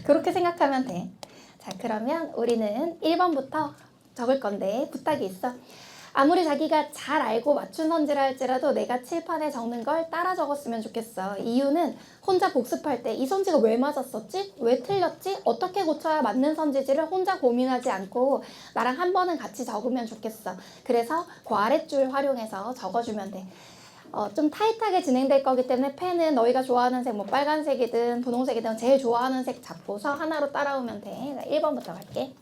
그렇게 생각하면 돼. 자, 그러면 우리는 1번부터 적을 건데 부탁이 있어. 아무리 자기가 잘 알고 맞춘 선지를 할지라도 내가 칠판에 적는 걸 따라 적었으면 좋겠어. 이유는 혼자 복습할 때 이 선지가 왜 맞았었지? 왜 틀렸지? 어떻게 고쳐야 맞는 선지지를 혼자 고민하지 않고 나랑 한 번은 같이 적으면 좋겠어. 그래서 그 아랫줄 활용해서 적어주면 돼. 좀 타이트하게 진행될 거기 때문에 펜은 너희가 좋아하는 색, 뭐 빨간색이든 분홍색이든 제일 좋아하는 색 잡고서 하나로 따라오면 돼. 1번부터 갈게.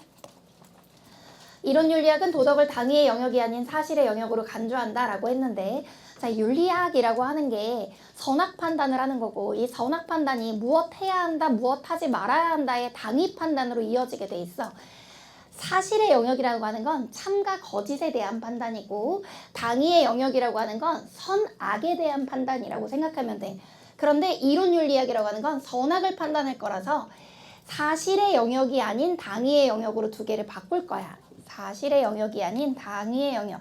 이론 윤리학은 도덕을 당위의 영역이 아닌 사실의 영역으로 간주한다라고 했는데, 자, 윤리학이라고 하는 게 선악 판단을 하는 거고, 이 선악 판단이 무엇 해야 한다, 무엇 하지 말아야 한다의 당위 판단으로 이어지게 돼 있어. 사실의 영역이라고 하는 건 참과 거짓에 대한 판단이고, 당위의 영역이라고 하는 건 선악에 대한 판단이라고 생각하면 돼. 그런데 이론 윤리학이라고 하는 건 선악을 판단할 거라서 사실의 영역이 아닌 당위의 영역으로 두 개를 바꿀 거야. 사실의 영역이 아닌 당위의 영역.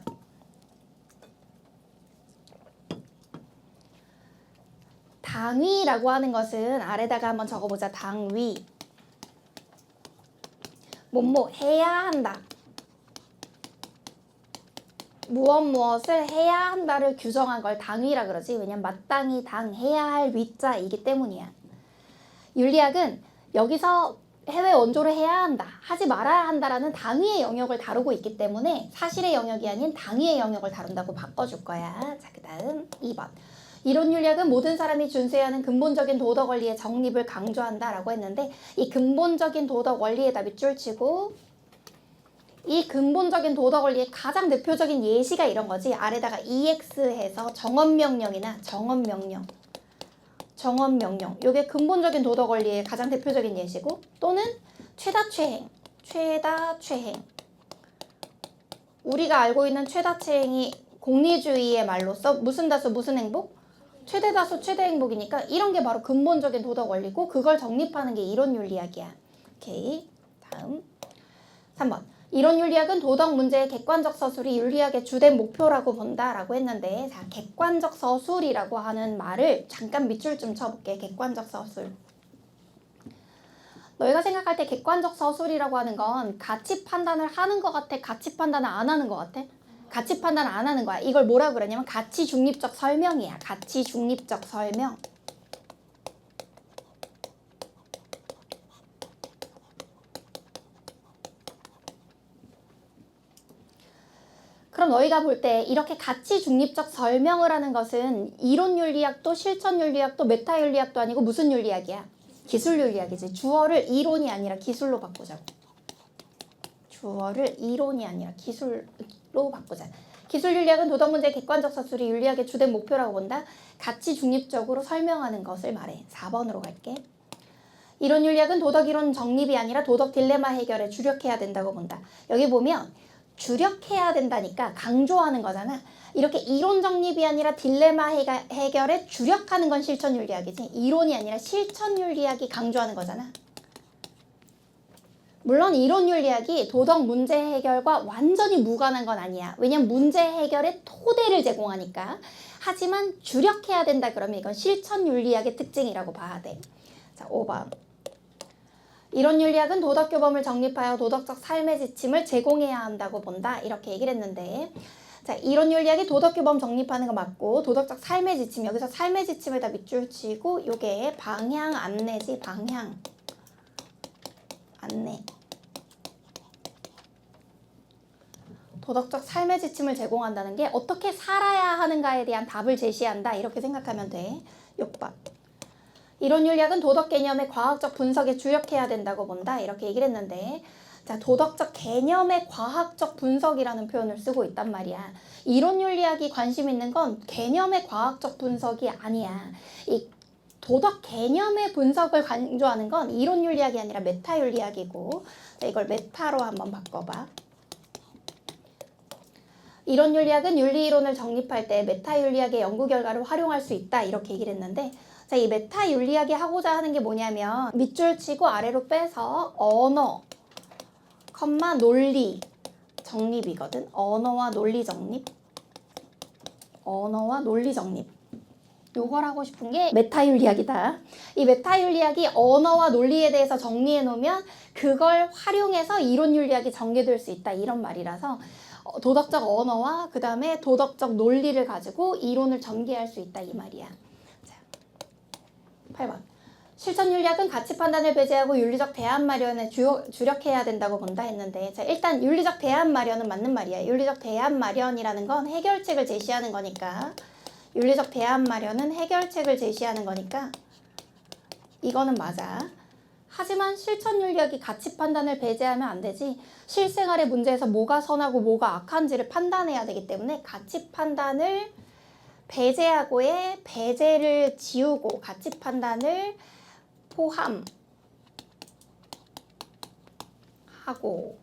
당위라고 하는 것은 아래다가 한번 적어보자. 당위. 뭐뭐 해야 한다. 무엇을 해야 한다를 규정한 걸 당위라 그러지. 왜냐면 마땅히 당해야 할 위자이기 때문이야. 윤리학은 여기서 해외 원조를 해야 한다, 하지 말아야 한다라는 당위의 영역을 다루고 있기 때문에 사실의 영역이 아닌 당위의 영역을 다룬다고 바꿔줄 거야. 자, 그 다음 2번. 이론 윤리학은 모든 사람이 준수해야 하는 근본적인 도덕 원리의 정립을 강조한다라고 했는데, 이 근본적인 도덕 원리에다 밑줄 치고, 이 근본적인 도덕 원리의 가장 대표적인 예시가 이런 거지. 아래다가 EX 해서 정언명령이나 정언명령. 요게 근본적인 도덕 원리의 가장 대표적인 예시고, 또는 최다 최행. 우리가 알고 있는 최다 최행이 공리주의의 말로써 무슨 다수 무슨 행복? 최대 다수 최대 행복이니까 이런 게 바로 근본적인 도덕 원리고, 그걸 정립하는 게 이론 윤리학이야. 오케이. 다음 3번. 이론 윤리학은 도덕 문제의 객관적 서술이 윤리학의 주된 목표라고 본다라고 했는데, 자, 객관적 서술이라고 하는 말을 잠깐 밑줄 좀 쳐볼게. 객관적 서술. 너희가 생각할 때 객관적 서술이라고 하는 건 가치 판단을 하는 것 같아? 가치 판단을 안 하는 것 같아? 가치 판단을 안 하는 거야. 이걸 뭐라 그러냐면 가치 중립적 설명이야. 가치 중립적 설명. 그럼 너희가 볼 때 이렇게 가치 중립적 설명을 하는 것은 이론 윤리학도 실천 윤리학도 메타 윤리학도 아니고 무슨 윤리학이야? 기술 윤리학이지. 주어를 이론이 아니라 기술로 바꾸자고. 주어를 이론이 아니라 기술로 바꾸자. 기술 윤리학은 도덕 문제의 객관적 서술이 윤리학의 주된 목표라고 본다. 가치 중립적으로 설명하는 것을 말해. 4번으로 갈게. 이론 윤리학은 도덕 이론 정립이 아니라 도덕 딜레마 해결에 주력해야 된다고 본다. 여기 보면 주력해야 된다니까 강조하는 거잖아. 이렇게 이론 정립이 아니라 딜레마 해결에 주력하는 건 실천 윤리학이지, 이론이 아니라 실천 윤리학이 강조하는 거잖아. 물론 이론 윤리학이 도덕 문제 해결과 완전히 무관한 건 아니야. 왜냐면 문제 해결의 토대를 제공하니까. 하지만 주력해야 된다 그러면 이건 실천 윤리학의 특징이라고 봐야 돼. 자, 5번. 이론 윤리학은 도덕 교범을 정립하여 도덕적 삶의 지침을 제공해야 한다고 본다. 이렇게 얘기를 했는데, 자, 이론 윤리학이 도덕 교범 정립하는 거 맞고, 도덕적 삶의 지침, 여기서 삶의 지침에다 밑줄 치고 요게 방향 안내지. 방향 안내. 도덕적 삶의 지침을 제공한다는 게 어떻게 살아야 하는가에 대한 답을 제시한다. 이렇게 생각하면 돼. 6번. 이론 윤리학은 도덕 개념의 과학적 분석에 주력해야 된다고 본다. 이렇게 얘기를 했는데, 자, 도덕적 개념의 과학적 분석이라는 표현을 쓰고 있단 말이야. 이론 윤리학이 관심 있는 건 개념의 과학적 분석이 아니야. 이 도덕 개념의 분석을 강조하는 건 이론 윤리학이 아니라 메타 윤리학이고, 자, 이걸 메타로 한번 바꿔봐. 이론 윤리학은 윤리 이론을 정립할 때 메타 윤리학의 연구 결과를 활용할 수 있다. 이렇게 얘기를 했는데, 자, 이 메타 윤리학이 하고자 하는 게 뭐냐면 밑줄 치고 아래로 빼서 언어, 논리 정립이거든. 언어와 논리 정립. 요걸 하고 싶은 게 메타 윤리학이다. 이 메타 윤리학이 언어와 논리에 대해서 정리해 놓으면 그걸 활용해서 이론 윤리학이 전개될 수 있다. 이런 말이라서 도덕적 언어와 그 다음에 도덕적 논리를 가지고 이론을 전개할 수 있다. 이 말이야. 8번. 실천 윤리학은 가치 판단을 배제하고 윤리적 대안 마련에 주력해야 된다고 본다 했는데, 자, 일단 윤리적 대안 마련은 맞는 말이야. 윤리적 대안 마련이라는 건 해결책을 제시하는 거니까 윤리적 대안 마련은 해결책을 제시하는 거니까 이거는 맞아. 하지만 실천 윤리학이 가치 판단을 배제하면 안 되지. 실생활의 문제에서 뭐가 선하고 뭐가 악한지를 판단해야 되기 때문에 가치 판단을 배제하고의 배제를 지우고 가치 판단을 포함하고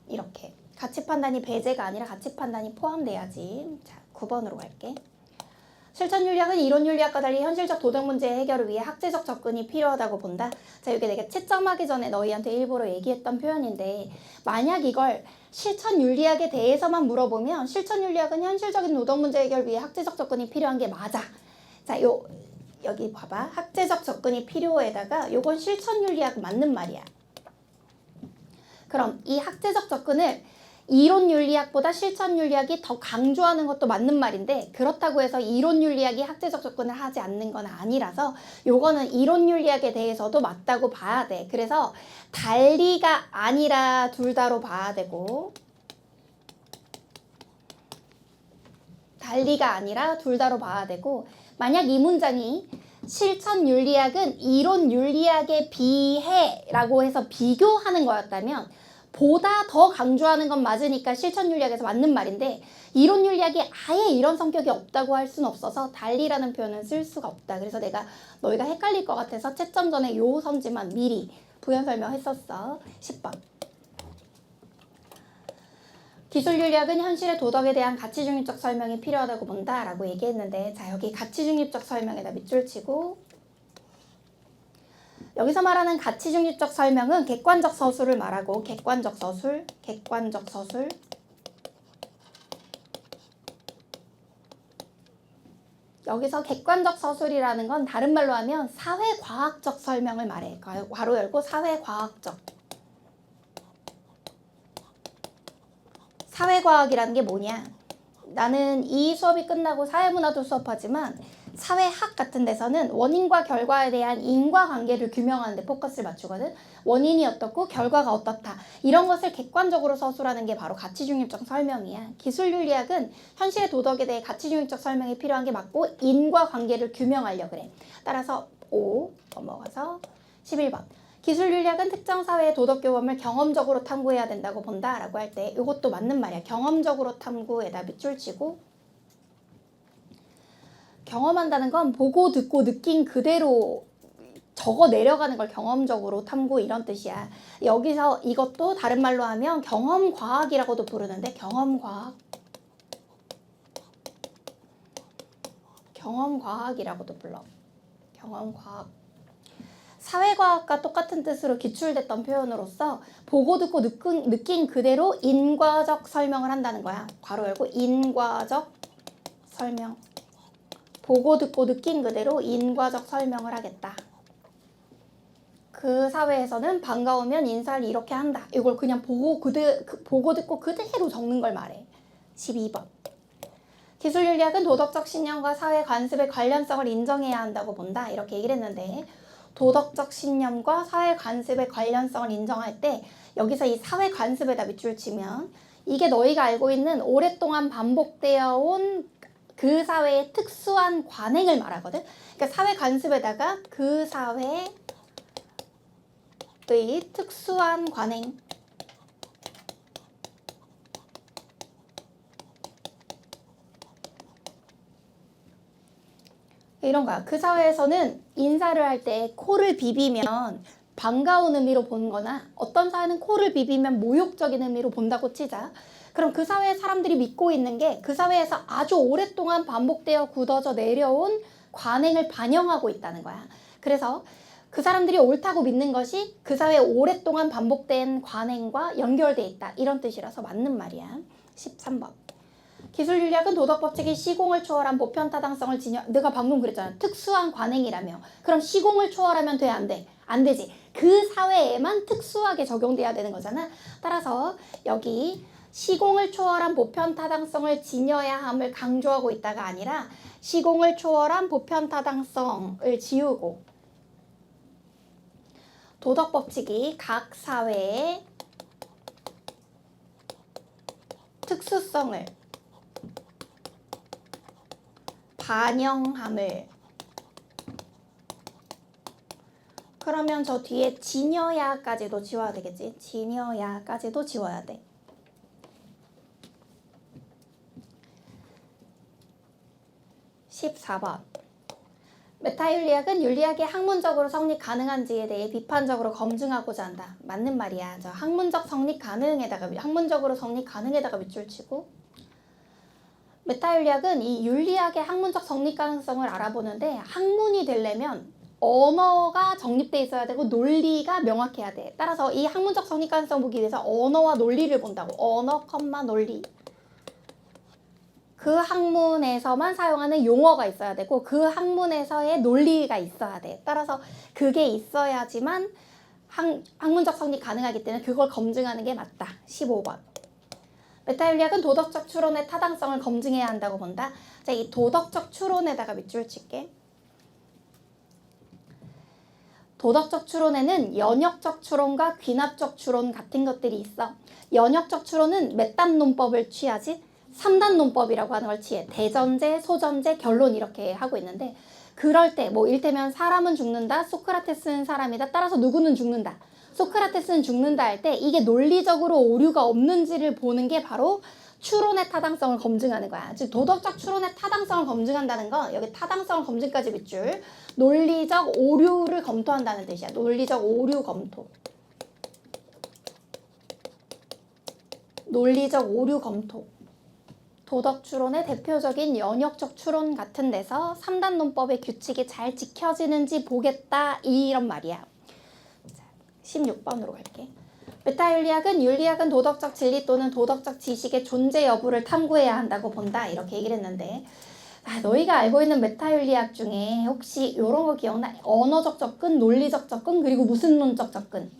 이렇게. 가치 판단이 배제가 아니라 가치 판단이 포함돼야지. 자, 9번으로 갈게. 실천 윤리학은 이론 윤리학과 달리 현실적 도덕 문제 해결을 위해 학제적 접근이 필요하다고 본다. 자, 이게 내가 채점하기 전에 너희한테 일부러 얘기했던 표현인데 만약 이걸 실천 윤리학에 대해서만 물어보면 실천 윤리학은 현실적인 도덕 문제 해결 위해 학제적 접근이 필요한 게 맞아. 자, 여기 봐봐. 학제적 접근이 필요에다가 요건 실천 윤리학 맞는 말이야. 그럼 이 학제적 접근을 이론 윤리학보다 실천 윤리학이 더 강조하는 것도 맞는 말인데 그렇다고 해서 이론 윤리학이 학제적 접근을 하지 않는 건 아니라서 요거는 이론 윤리학에 대해서도 맞다고 봐야 돼. 그래서 달리가 아니라 둘 다로 봐야 되고 달리가 아니라 둘 다로 봐야 되고 만약 이 문장이 실천 윤리학은 이론 윤리학에 비해 라고 해서 비교하는 거였다면 보다 더 강조하는 건 맞으니까 실천 윤리학에서 맞는 말인데 이론 윤리학이 아예 이런 성격이 없다고 할 수는 없어서 달리라는 표현은 쓸 수가 없다. 그래서 내가 너희가 헷갈릴 것 같아서 채점 전에 요 선지만 미리 부연 설명했었어. 10번. 기술 윤리학은 현실의 도덕에 대한 가치 중립적 설명이 필요하다고 본다 라고 얘기했는데 자 여기 가치 중립적 설명에다 밑줄 치고 여기서 말하는 가치 중립적 설명은 객관적 서술을 말하고 객관적 서술 여기서 객관적 서술이라는 건 다른 말로 하면 사회과학적 설명을 말해. 괄호 열고 사회과학이라는 게 뭐냐? 나는 이 수업이 끝나고 사회문화도 수업하지만 사회학 같은 데서는 원인과 결과에 대한 인과관계를 규명하는 데 포커스를 맞추거든. 원인이 어떻고 결과가 어떻다. 이런 것을 객관적으로 서술하는 게 바로 가치중립적 설명이야. 기술윤리학은 현실의 도덕에 대해 가치중립적 설명이 필요한 게 맞고 인과관계를 규명하려고 그래. 따라서 5 넘어가서 11번. 기술윤리학은 특정 사회의 도덕 교범을 경험적으로 탐구해야 된다고 본다 라고 할 때 이것도 맞는 말이야. 경험적으로 탐구에다 밑줄 치고 경험한다는 건 보고 듣고 느낀 그대로 적어 내려가는 걸 경험적으로 탐구 이런 뜻이야. 여기서 이것도 다른 말로 하면 경험과학이라고도 부르는데 경험과학이라고도 불러. 경험과학. 사회과학과 똑같은 뜻으로 기출됐던 표현으로서 보고 듣고 느낀 그대로 인과적 설명을 한다는 거야. 괄호 열고 인과적 설명. 보고 듣고 느낀 그대로 인과적 설명을 하겠다. 그 사회에서는 반가우면 인사를 이렇게 한다. 이걸 그냥 보고 듣고 그대로 적는 걸 말해. 12번. 기술윤리학은 도덕적 신념과 사회 관습의 관련성을 인정해야 한다고 본다. 이렇게 얘기를 했는데 도덕적 신념과 사회 관습의 관련성을 인정할 때 여기서 이 사회 관습에다 밑줄 치면 이게 너희가 알고 있는 오랫동안 반복되어 온 그 사회의 특수한 관행을 말하거든. 그러니까 사회 관습에다가 그 사회의 특수한 관행 이런 거야. 그 사회에서는 인사를 할 때 코를 비비면 반가운 의미로 보는 거나 어떤 사회는 코를 비비면 모욕적인 의미로 본다고 치자. 그럼 그 사회의 사람들이 믿고 있는 게 그 사회에서 아주 오랫동안 반복되어 굳어져 내려온 관행을 반영하고 있다는 거야. 그래서 그 사람들이 옳다고 믿는 것이 그 사회에 오랫동안 반복된 관행과 연결돼 있다. 이런 뜻이라서 맞는 말이야. 13번. 기술윤리학은 도덕법칙이 시공을 초월한 보편타당성을 내가 방금 그랬잖아. 특수한 관행이라며. 그럼 시공을 초월하면 돼? 안 돼? 안 되지. 그 사회에만 특수하게 적용돼야 되는 거잖아. 따라서 여기 시공을 초월한 보편타당성을 지녀야 함을 강조하고 있다가 아니라 시공을 초월한 보편타당성을 지우고 도덕법칙이 각 사회의 특수성을 반영함을. 그러면 저 뒤에 지녀야까지도 지워야 되겠지. 지녀야까지도 지워야 돼. 14번. 메타윤리학은 윤리학이 학문적으로 성립 가능한지에 대해 비판적으로 검증하고자 한다. 맞는 말이야. 저 학문적 성립 가능에다가 학문적으로 성립 가능에다가 밑줄 치고, 메타윤리학은 이 윤리학의 학문적 성립 가능성을 알아보는데 학문이 되려면 언어가 정립돼 있어야 되고 논리가 명확해야 돼. 따라서 이 학문적 성립 가능성 보기 위해서 언어와 논리를 본다고. 언어, 논리. 그 학문에서만 사용하는 용어가 있어야 되고 그 학문에서의 논리가 있어야 돼. 따라서 그게 있어야지만 학문적 성립 가능하기 때문에 그걸 검증하는 게 맞다. 15번. 메타윤리학은 도덕적 추론의 타당성을 검증해야 한다고 본다. 자, 이 도덕적 추론에다가 밑줄 칠게. 도덕적 추론에는 연역적 추론과 귀납적 추론 같은 것들이 있어. 연역적 추론은 몇 단 논법을 취하지? 3단 논법이라고 하는 걸 취해. 대전제, 소전제, 결론 이렇게 하고 있는데 그럴 때 뭐 이를테면 사람은 죽는다, 소크라테스는 사람이다, 따라서 누구는 죽는다. 소크라테스는 죽는다 할 때 이게 논리적으로 오류가 없는지를 보는 게 바로 추론의 타당성을 검증하는 거야. 즉 도덕적 추론의 타당성을 검증한다는 건 여기 타당성을 검증까지 밑줄 논리적 오류를 검토한다는 뜻이야. 논리적 오류 검토. 논리적 오류 검토. 도덕 추론의 대표적인 연역적 추론 같은 데서 3단 논법의 규칙이 잘 지켜지는지 보겠다 이런 말이야. 자, 16번으로 갈게. 메타윤리학은 윤리학은 도덕적 진리 또는 도덕적 지식의 존재 여부를 탐구해야 한다고 본다 이렇게 얘기를 했는데 너희가 알고 있는 메타윤리학 중에 혹시 이런 거 기억나? 언어적 접근, 논리적 접근, 그리고 무슨 논적 접근?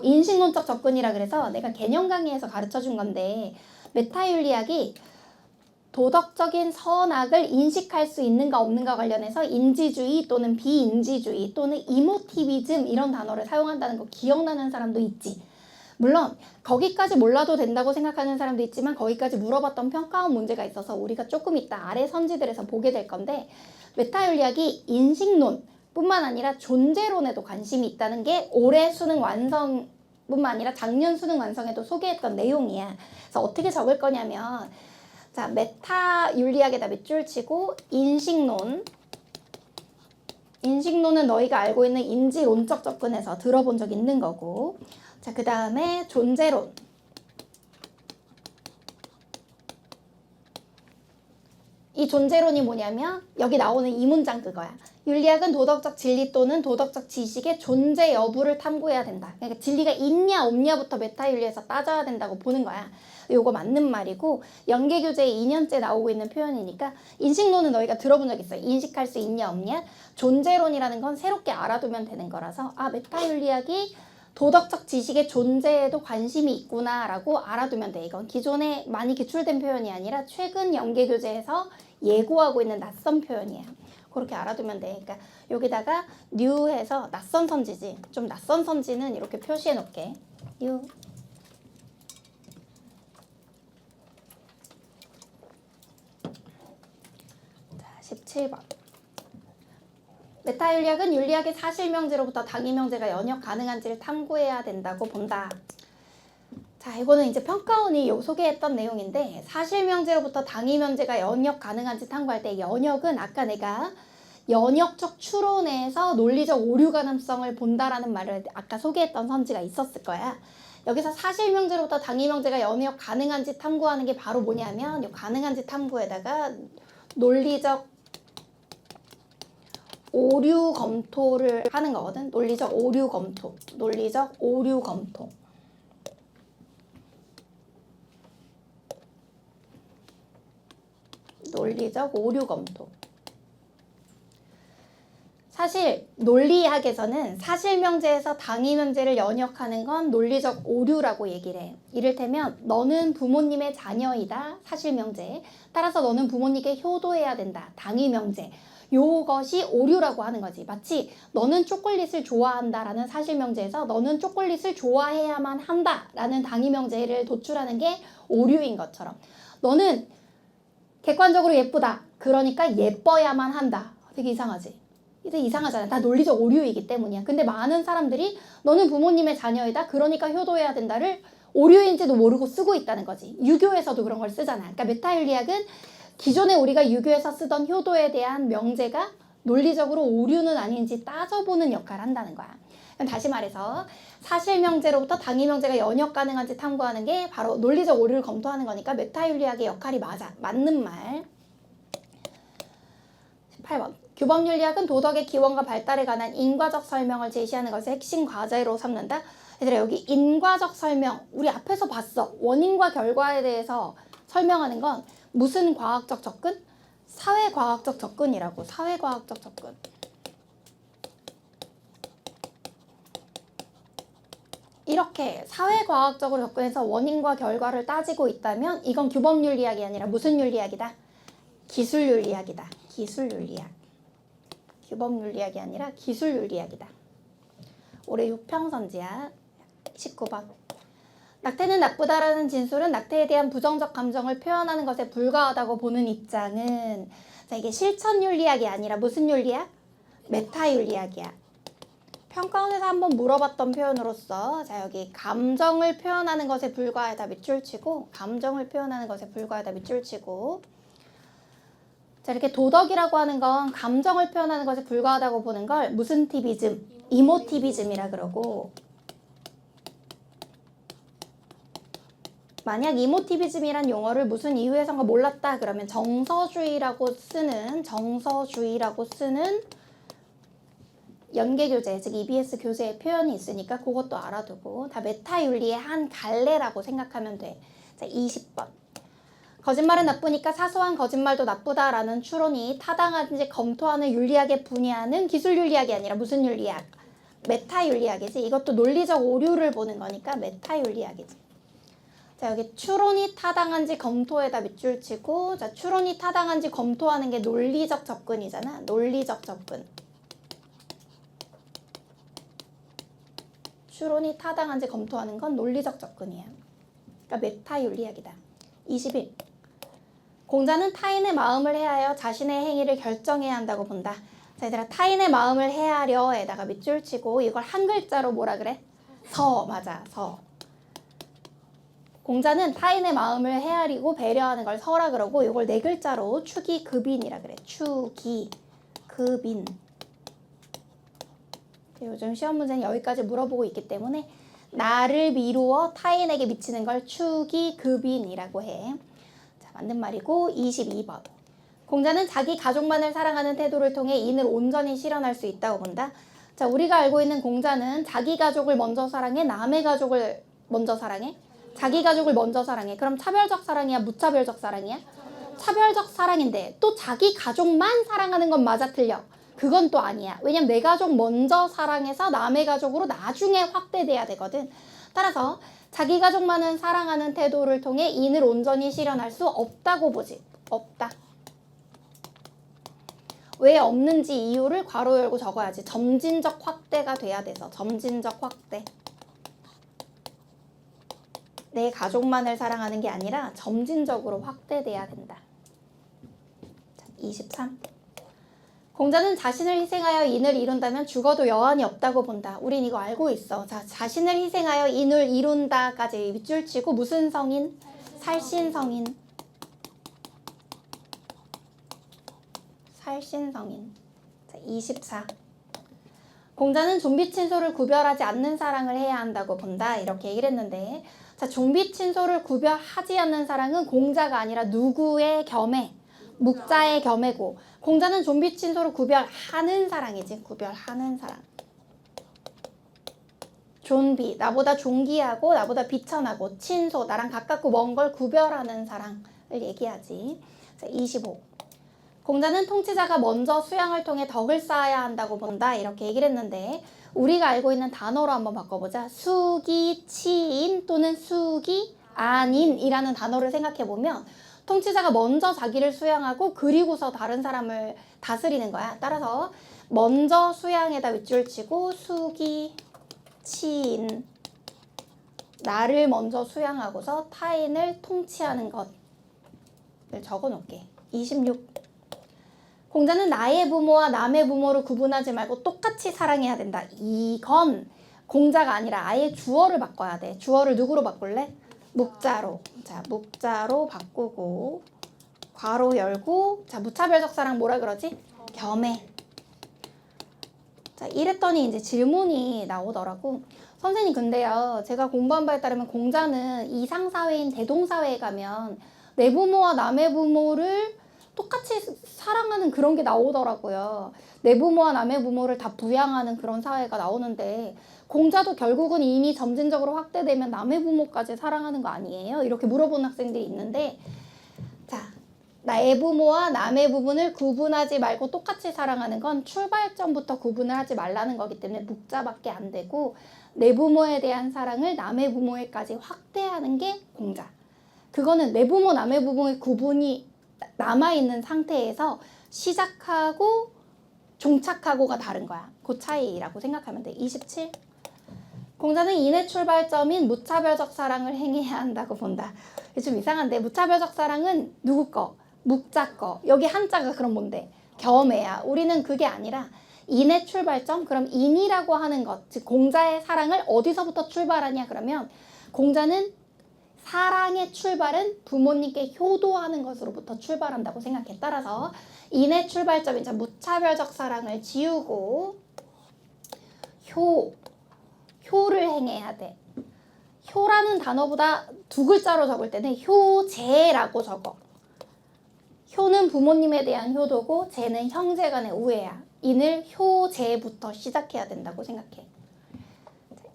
인식론적 접근이라 그래서 내가 개념 강의에서 가르쳐준 건데 메타윤리학이 도덕적인 선악을 인식할 수 있는가 없는가 관련해서 인지주의 또는 비인지주의 또는 이모티비즘 이런 단어를 사용한다는 거 기억나는 사람도 있지. 물론 거기까지 몰라도 된다고 생각하는 사람도 있지만 거기까지 물어봤던 평가원 문제가 있어서 우리가 조금 이따 아래 선지들에서 보게 될 건데 메타윤리학이 인식론 뿐만 아니라 존재론에도 관심이 있다는 게 올해 수능 완성 뿐만 아니라 작년 수능 완성에도 소개했던 내용이야. 그래서 어떻게 적을 거냐면 자, 메타윤리학에다 밑줄 치고 인식론. 인식론은 너희가 알고 있는 인지론적 접근에서 들어본 적 있는 거고. 자, 그 다음에 존재론. 이 존재론이 뭐냐면 여기 나오는 이 문장 그거야. 윤리학은 도덕적 진리 또는 도덕적 지식의 존재 여부를 탐구해야 된다. 그러니까 진리가 있냐 없냐부터 메타윤리에서 따져야 된다고 보는 거야. 요거 맞는 말이고 연계교재에 2년째 나오고 있는 표현이니까 인식론은 너희가 들어본 적 있어요. 인식할 수 있냐 없냐. 존재론이라는 건 새롭게 알아두면 되는 거라서 메타윤리학이 도덕적 지식의 존재에도 관심이 있구나 라고 알아두면 돼. 이건 기존에 많이 기출된 표현이 아니라 최근 연계교재에서 예고하고 있는 낯선 표현이에요. 그렇게 알아두면 돼. 그러니까 여기다가 new 해서 낯선 선지지. 좀 낯선 선지는 이렇게 표시해 놓을게. new. 자, 17번. 메타윤리학은 윤리학의 사실명제로부터 당위명제가 연역 가능한지를 탐구해야 된다고 본다. 자, 이거는 이제 평가원이 소개했던 내용인데 사실명제로부터 당위명제가 연역 가능한지 탐구할 때 연역은 아까 내가 연역적 추론에서 논리적 오류 가능성을 본다라는 말을 아까 소개했던 선지가 있었을 거야. 여기서 사실명제로부터 당위명제가 연역 가능한지 탐구하는 게 바로 뭐냐면 이 가능한지 탐구에다가 논리적 오류 검토를 하는 거거든. 논리적 오류 검토. 논리적 오류 검토. 논리적 오류 검토. 사실 논리학에서는 사실명제에서 당위명제를 연역하는 건 논리적 오류라고 얘기를 해. 이를테면 너는 부모님의 자녀이다. 사실명제. 따라서 너는 부모님께 효도해야 된다. 당위명제. 요것이 오류라고 하는 거지. 마치 너는 초콜릿을 좋아한다라는 사실명제에서 너는 초콜릿을 좋아해야만 한다라는 당위명제를 도출하는 게 오류인 것처럼 너는 객관적으로 예쁘다. 그러니까 예뻐야만 한다. 되게 이상하지? 이제 이상하잖아. 다 논리적 오류이기 때문이야. 근데 많은 사람들이 너는 부모님의 자녀이다. 그러니까 효도해야 된다를 오류인지도 모르고 쓰고 있다는 거지. 유교에서도 그런 걸 쓰잖아. 그러니까 메타윤리학은 기존에 우리가 유교에서 쓰던 효도에 대한 명제가 논리적으로 오류는 아닌지 따져보는 역할을 한다는 거야. 그럼 다시 말해서 사실명제로부터 당위명제가 연역 가능한지 탐구하는 게 바로 논리적 오류를 검토하는 거니까 메타윤리학의 역할이 맞아. 맞는 말. 18번. 규범윤리학은 도덕의 기원과 발달에 관한 인과적 설명을 제시하는 것을 핵심 과제로 삼는다. 얘들아 여기 인과적 설명 우리 앞에서 봤어. 원인과 결과에 대해서 설명하는 건 무슨 과학적 접근? 사회과학적 접근이라고. 사회과학적 접근. 이렇게 사회과학적으로 접근해서 원인과 결과를 따지고 있다면 이건 규범윤리학이 아니라 무슨 윤리학이다? 기술윤리학이다. 기술윤리학. 규범윤리학이 아니라 기술윤리학이다. 올해 6평선지야. 19번. 낙태는 나쁘다라는 진술은 낙태에 대한 부정적 감정을 표현하는 것에 불과하다고 보는 입장은 자 이게 실천윤리학이 아니라 무슨 윤리학? 메타윤리학이야. 평가원에서 한번 물어봤던 표현으로서 자 여기 감정을 표현하는 것에 불과하다 밑줄 치고 감정을 표현하는 것에 불과하다 밑줄 치고 자 이렇게 도덕이라고 하는 건 감정을 표현하는 것에 불과하다고 보는 걸 무슨 티비즘? 이모티비즘이라 그러고 만약 이모티비즘이란 용어를 무슨 이유에선가 몰랐다 그러면 정서주의라고 쓰는 연계교재, 즉 EBS 교재의 표현이 있으니까 그것도 알아두고 다 메타윤리의 한 갈래라고 생각하면 돼. 자, 20번. 거짓말은 나쁘니까 사소한 거짓말도 나쁘다라는 추론이 타당한지 검토하는 윤리학의 분야는 기술윤리학이 아니라 무슨 윤리학? 메타윤리학이지. 이것도 논리적 오류를 보는 거니까 메타윤리학이지. 자, 여기 추론이 타당한지 검토에다 밑줄 치고 자, 추론이 타당한지 검토하는 게 논리적 접근이잖아. 논리적 접근. 추론이 타당한지 검토하는 건 논리적 접근이야. 그러니까 메타윤리학이다. 21. 공자는 타인의 마음을 헤아려 자신의 행위를 결정해야 한다고 본다. 자, 얘들아 타인의 마음을 헤아려에다가 밑줄 치고 이걸 한 글자로 뭐라 그래? 서. 맞아. 서. 공자는 타인의 마음을 헤아리고 배려하는 걸 서라 그러고 이걸 네 글자로 추기급인이라 그래. 추기급인. 요즘 시험 문제는 여기까지 물어보고 있기 때문에 나를 미루어 타인에게 미치는 걸 추기급인이라고 해. 자, 맞는 말이고 22번. 공자는 자기 가족만을 사랑하는 태도를 통해 인을 온전히 실현할 수 있다고 본다. 자, 우리가 알고 있는 공자는 자기 가족을 먼저 사랑해? 남의 가족을 먼저 사랑해? 자기 가족을 먼저 사랑해. 그럼 차별적 사랑이야? 무차별적 사랑이야? 차별적 사랑인데 또 자기 가족만 사랑하는 건 맞아 틀려? 그건 또 아니야. 왜냐면 내 가족 먼저 사랑해서 남의 가족으로 나중에 확대돼야 되거든. 따라서 자기 가족만은 사랑하는 태도를 통해 인을 온전히 실현할 수 없다고 보지. 없다. 왜 없는지 이유를 괄호 열고 적어야지. 점진적 확대가 돼야 돼서. 점진적 확대. 내 가족만을 사랑하는 게 아니라 점진적으로 확대돼야 된다. 자, 23. 공자는 자신을 희생하여 인을 이룬다면 죽어도 여한이 없다고 본다. 우린 이거 알고 있어. 자, 자신을 희생하여 인을 이룬다까지 밑줄 치고 무슨 성인? 살신성인. 살신성인. 자, 24. 공자는 좀비 친소를 구별하지 않는 사랑을 해야 한다고 본다. 이렇게 얘기를 했는데 자, 좀비 친소를 구별하지 않는 사랑은 공자가 아니라 누구의 겸해? 묵자의 겸해고 공자는 좀비 친소를 구별하는 사랑이지. 구별하는 사랑. 존비, 나보다 존귀하고 나보다 비천하고 친소, 나랑 가깝고 먼 걸 구별하는 사랑을 얘기하지. 자, 25. 공자는 통치자가 먼저 수양을 통해 덕을 쌓아야 한다고 본다. 이렇게 얘기를 했는데 우리가 알고 있는 단어로 한번 바꿔보자. 수기치인 또는 수기안인이라는 단어를 생각해보면 통치자가 먼저 자기를 수양하고 그리고서 다른 사람을 다스리는 거야. 따라서 먼저 수양에다 밑줄 치고 수기치인. 나를 먼저 수양하고서 타인을 통치하는 것을 적어놓을게. 26. 공자는 나의 부모와 남의 부모를 구분하지 말고 똑같이 사랑해야 된다. 이건 공자가 아니라 아예 주어를 바꿔야 돼. 주어를 누구로 바꿀래? 묵자로. 자, 묵자로 바꾸고 괄호 열고, 자, 무차별적 사랑 뭐라 그러지? 겸해. 자, 이랬더니 이제 질문이 나오더라고. 선생님, 근데요, 제가 공부한 바에 따르면 공자는 이상사회인 대동사회에 가면 내 부모와 남의 부모를 똑같이 사랑하는 그런 게 나오더라고요. 내 부모와 남의 부모를 다 부양하는 그런 사회가 나오는데 공자도 결국은 이미 점진적으로 확대되면 남의 부모까지 사랑하는 거 아니에요? 이렇게 물어보는 학생들이 있는데, 자, 나의 부모와 남의 부분을 구분하지 말고 똑같이 사랑하는 건 출발점부터 구분을 하지 말라는 거기 때문에 묵자밖에 안 되고, 내 부모에 대한 사랑을 남의 부모에까지 확대하는 게 공자. 그거는 내 부모 남의 부모의 구분이 남아있는 상태에서 시작하고 종착하고가 다른 거야. 그 차이라고 생각하면 돼. 27. 공자는 인의 출발점인 무차별적 사랑을 행해야 한다고 본다. 좀 이상한데, 무차별적 사랑은 누구 거? 묵자 거. 여기 한자가 그럼 뭔데? 겸해야. 우리는 그게 아니라 인의 출발점? 그럼 인이라고 하는 것, 즉 공자의 사랑을 어디서부터 출발하냐 그러면 공자는 사랑의 출발은 부모님께 효도하는 것으로부터 출발한다고 생각해. 따라서 인의 출발점인 무차별적 사랑을 지우고 효를 행해야 돼. 효라는 단어보다 두 글자로 적을 때는 효제라고 적어. 효는 부모님에 대한 효도고 제는 형제 간의 우애야. 인을 효제부터 시작해야 된다고 생각해.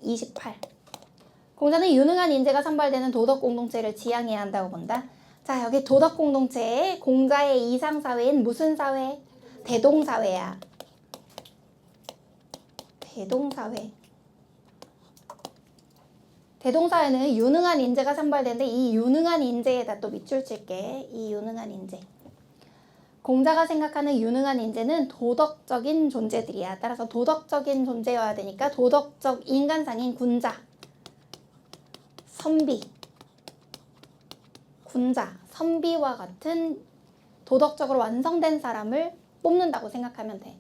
28. 공자는 유능한 인재가 선발되는 도덕 공동체를 지향해야 한다고 본다. 자, 여기 도덕 공동체에 공자의 이상사회인 무슨 사회? 대동사회야. 대동사회. 대동사회는 유능한 인재가 선발되는데 이 유능한 인재에다 또 밑줄 칠게. 이 유능한 인재. 공자가 생각하는 유능한 인재는 도덕적인 존재들이야. 따라서 도덕적인 존재여야 되니까 도덕적 인간상인 군자, 선비, 군자, 선비와 같은 도덕적으로 완성된 사람을 뽑는다고 생각하면 돼.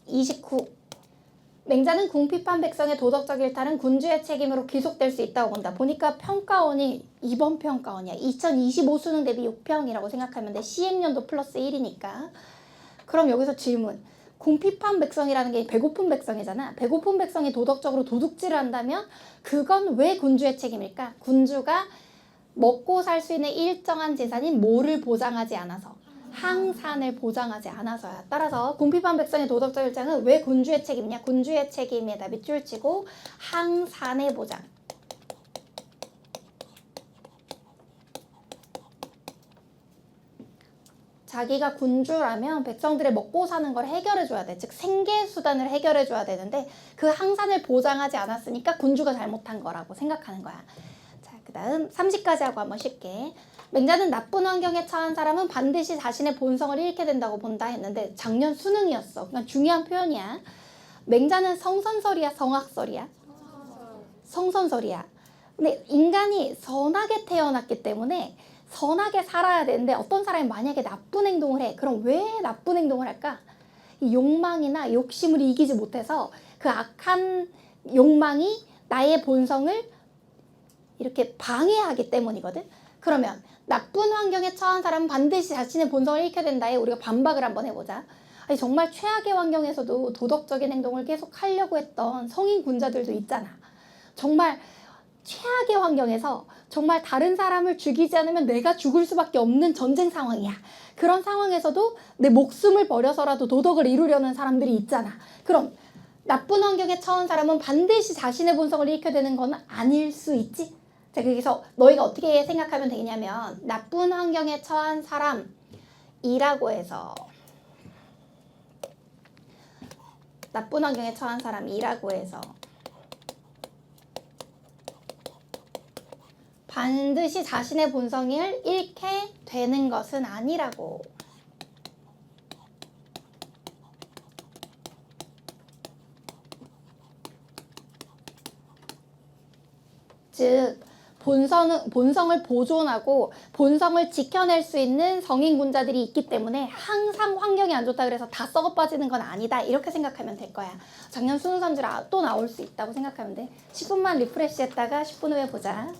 29. 맹자는 궁핍한 백성의 도덕적 일탈은 군주의 책임으로 귀속될 수 있다고 본다. 보니까 평가원이 이번 평가원이야. 2025 수능 대비 6평이라고 생각하면 돼. 시행연도 플러스 1이니까. 그럼 여기서 질문. 궁핍한 백성이라는 게 배고픈 백성이잖아. 배고픈 백성이 도덕적으로 도둑질을 한다면 그건 왜 군주의 책임일까? 군주가 먹고 살 수 있는 일정한 재산인 뭐를 보장하지 않아서, 항산을 보장하지 않아서야. 따라서 궁핍한 백성의 도덕적 일장은 왜 군주의 책임이냐? 군주의 책임에다 밑줄 치고 항산의 보장. 자기가 군주라면 백성들의 먹고 사는 걸 해결해줘야 돼. 즉 생계수단을 해결해줘야 되는데 그 항산을 보장하지 않았으니까 군주가 잘못한 거라고 생각하는 거야. 자, 그 다음 30까지 하고 한번 쉽게. 맹자는 나쁜 환경에 처한 사람은 반드시 자신의 본성을 잃게 된다고 본다 했는데 작년 수능이었어. 그러니까 중요한 표현이야. 맹자는 성선설이야, 성악설이야? 성선설이야. 근데 인간이 선하게 태어났기 때문에 선하게 살아야 되는데 어떤 사람이 만약에 나쁜 행동을 해. 그럼 왜 나쁜 행동을 할까? 이 욕망이나 욕심을 이기지 못해서 그 악한 욕망이 나의 본성을 이렇게 방해하기 때문이거든. 그러면 나쁜 환경에 처한 사람은 반드시 자신의 본성을 잃게 된다에 우리가 반박을 한번 해보자. 아니, 정말 최악의 환경에서도 도덕적인 행동을 계속 하려고 했던 성인 군자들도 있잖아. 정말 최악의 환경에서 정말 다른 사람을 죽이지 않으면 내가 죽을 수밖에 없는 전쟁 상황이야. 그런 상황에서도 내 목숨을 버려서라도 도덕을 이루려는 사람들이 있잖아. 그럼 나쁜 환경에 처한 사람은 반드시 자신의 본성을 잃게 되는 건 아닐 수 있지? 자, 그래서 너희가 어떻게 생각하면 되냐면 나쁜 환경에 처한 사람이라고 해서 나쁜 환경에 처한 사람이라고 해서 반드시 자신의 본성을 잃게 되는 것은 아니라고. 즉 본성을 보존하고 본성을 지켜낼 수 있는 성인군자들이 있기 때문에 항상 환경이 안 좋다 그래서 다 썩어 빠지는 건 아니다. 이렇게 생각하면 될 거야. 작년 수능 삼질 또 나올 수 있다고 생각하면 돼. 10분만 리프레시 했다가 10분 후에 보자.